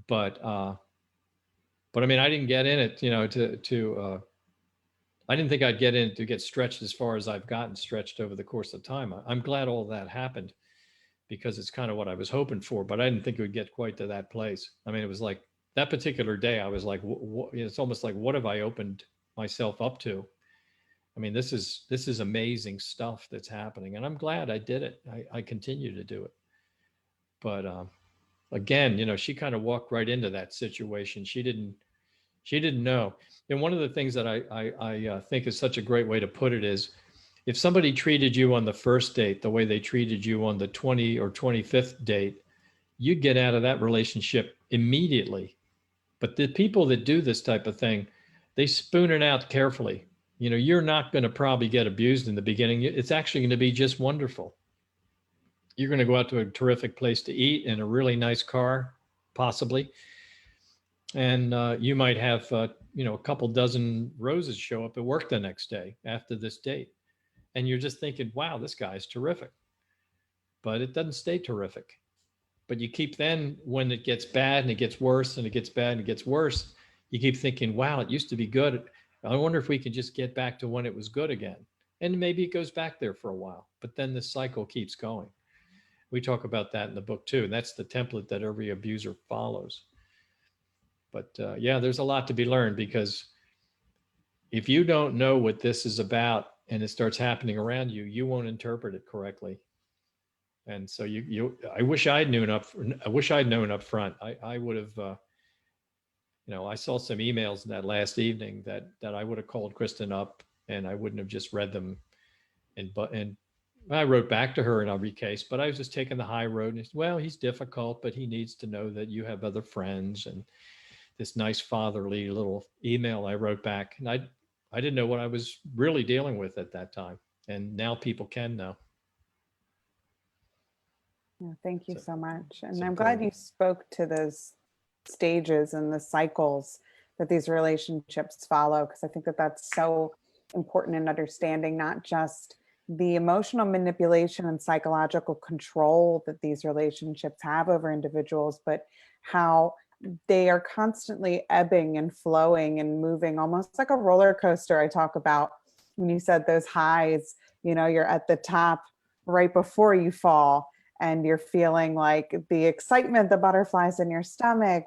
But I mean, I didn't get in it, I didn't think I'd get in to get stretched as far as I've gotten stretched over the course of time. I'm glad all that happened because it's kind of what I was hoping for, but I didn't think it would get quite to that place. I mean, it was like that particular day, I was like, it's almost like, what have I opened myself up to? I mean, this is amazing stuff that's happening, and I'm glad I did it. I continue to do it. But again, she kind of walked right into that situation. She didn't know. And one of the things that I think is such a great way to put it is, if somebody treated you on the first date the way they treated you on the 20 or 25th date, you'd get out of that relationship immediately. But the people that do this type of thing, they spoon it out carefully. You're not going to probably get abused in the beginning. It's actually going to be just wonderful. You're going to go out to a terrific place to eat in a really nice car, possibly. And you might have, a couple dozen roses show up at work the next day after this date. And you're just thinking, wow, this guy's terrific. But it doesn't stay terrific. But you keep then, when it gets bad and it gets worse and it gets bad and it gets worse, you keep thinking, wow, it used to be good. I wonder if we can just get back to when it was good again. And maybe it goes back there for a while, but then the cycle keeps going. We talk about that in the book too. And that's the template that every abuser follows. But yeah, there's a lot to be learned, because if you don't know what this is about and it starts happening around you, you won't interpret it correctly. And so I wish I'd known up front. I would have, I saw some emails that last evening that I would have called Kristen up, and I wouldn't have just read them. And I wrote back to her in every case, but I was just taking the high road. And well, he's difficult, but he needs to know that you have other friends, and this nice fatherly little email I wrote back. And I didn't know what I was really dealing with at that time. And now people can know. Yeah, thank you so much. And I'm important. glad you spoke to those stages and the cycles that these relationships follow, because I think that that's so important in understanding not just the emotional manipulation and psychological control that these relationships have over individuals, but how they are constantly ebbing and flowing and moving, almost like a roller coaster. I talk about when you said those highs, you're at the top right before you fall, and you're feeling like the excitement, the butterflies in your stomach.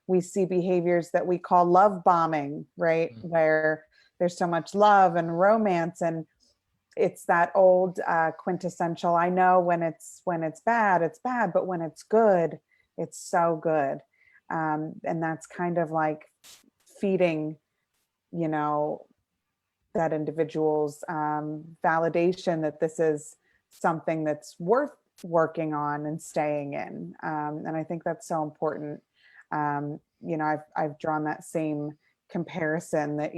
We see behaviors that we call love bombing, right? Mm-hmm. Where there's so much love and romance, and it's that old quintessential, I know when it's bad, it's bad, but when it's good, it's so good. And that's kind of like feeding, that individual's validation that this is something that's worth working on and staying in. And I think that's so important. I've drawn that same comparison that,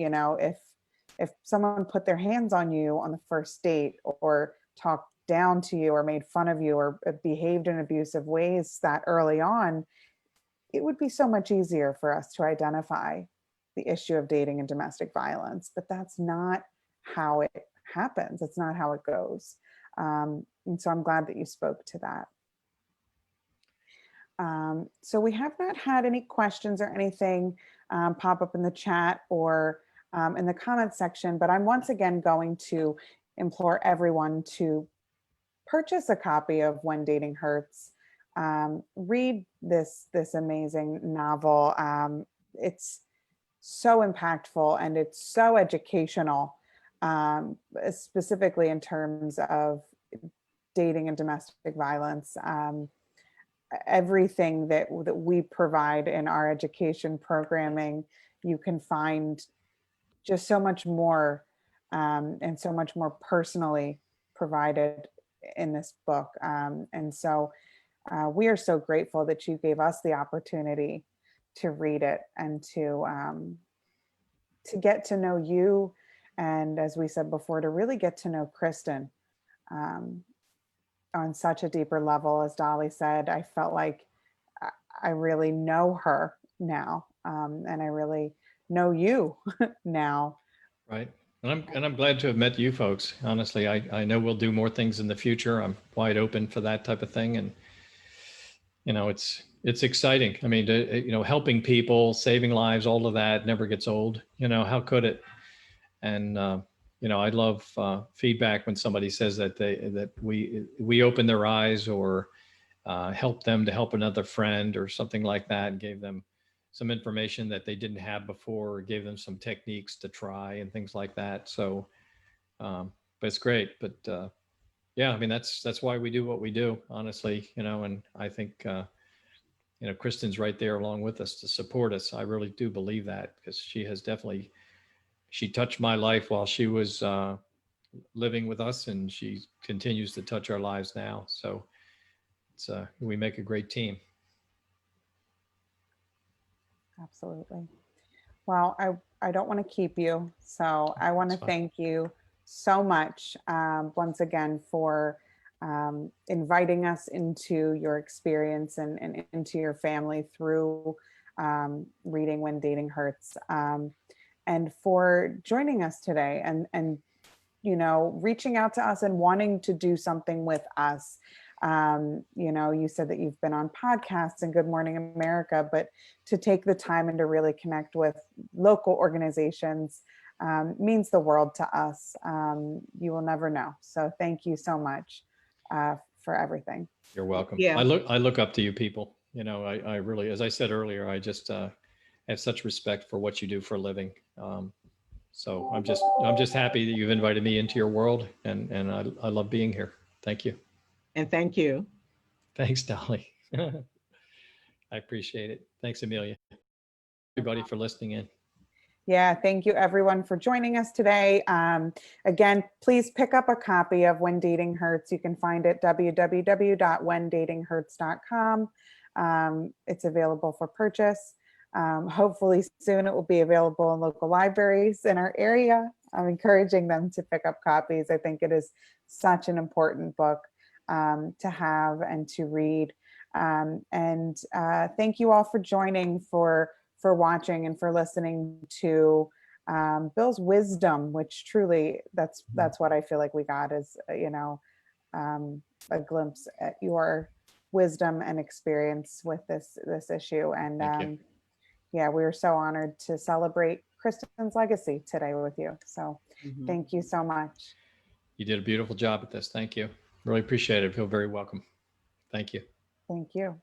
if someone put their hands on you on the first date, or talked down to you, or made fun of you, or behaved in abusive ways that early on, it would be so much easier for us to identify the issue of dating and domestic violence. But that's not how it happens. It's not how it goes. And so I'm glad that you spoke to that. So we have not had any questions or anything pop up in the chat or in the comments section, but I'm once again going to implore everyone to purchase a copy of When Dating Hurts. Read this amazing novel. It's so impactful and it's so educational, specifically in terms of dating and domestic violence. Everything that we provide in our education programming, you can find just so much more, and so much more personally provided in this book. And so we are so grateful that you gave us the opportunity read it and to get to know you. And as we said before, to really get to know Kristen um, on such a deeper level. As Dolly said, I felt like I really know her now, and I really know you now. Right. And I'm glad to have met you folks. Honestly, I know we'll do more things in the future. I'm wide open for that type of thing. And, it's exciting. I mean, helping people, saving lives, all of that never gets old. How could it? And, I love feedback when somebody says that we opened their eyes or helped them to help another friend or something like that, and gave them some information that they didn't have before, or gave them some techniques to try and things like that. So, but it's great. But yeah, I mean, that's why we do what we do, honestly, and I think, Kristen's right there along with us to support us. I really do believe that, because she touched my life while she was living with us, and she continues to touch our lives now. So we make a great team. Absolutely. Well, I don't want to keep you, so I want to That's fine. thank you so much once again for inviting us into your experience and into your family through reading When Dating Hurts, and for joining us today and reaching out to us and wanting to do something with us. You said that you've been on podcasts and Good Morning America, but to take the time and to really connect with local organizations means the world to us. You will never know. So thank you so much for everything. You're welcome. Yeah. I look up to you people. I really, as I said earlier, I just have such respect for what you do for a living. So I'm just happy that you've invited me into your world, and I love being here. Thank you. And thank you. Thanks, Dolly. I appreciate it. Thanks, Amelia. Everybody for listening in. Yeah, thank you everyone for joining us today. Again, please pick up a copy of When Dating Hurts. You can find it www.whendatinghurts.com. It's available for purchase. Hopefully soon it will be available in local libraries in our area. I'm encouraging them to pick up copies. I think it is such an important book to have and to read. Thank you all for joining, for watching, and for listening to Bill's wisdom, which truly that's what I feel like we got, is a glimpse at your wisdom and experience with this issue. And Thank you. yeah, we are so honored to celebrate Kristen's legacy today with you. So Mhm. thank you so much. You did a beautiful job at this. Thank you. Really appreciate it. I feel very welcome. Thank you. Thank you.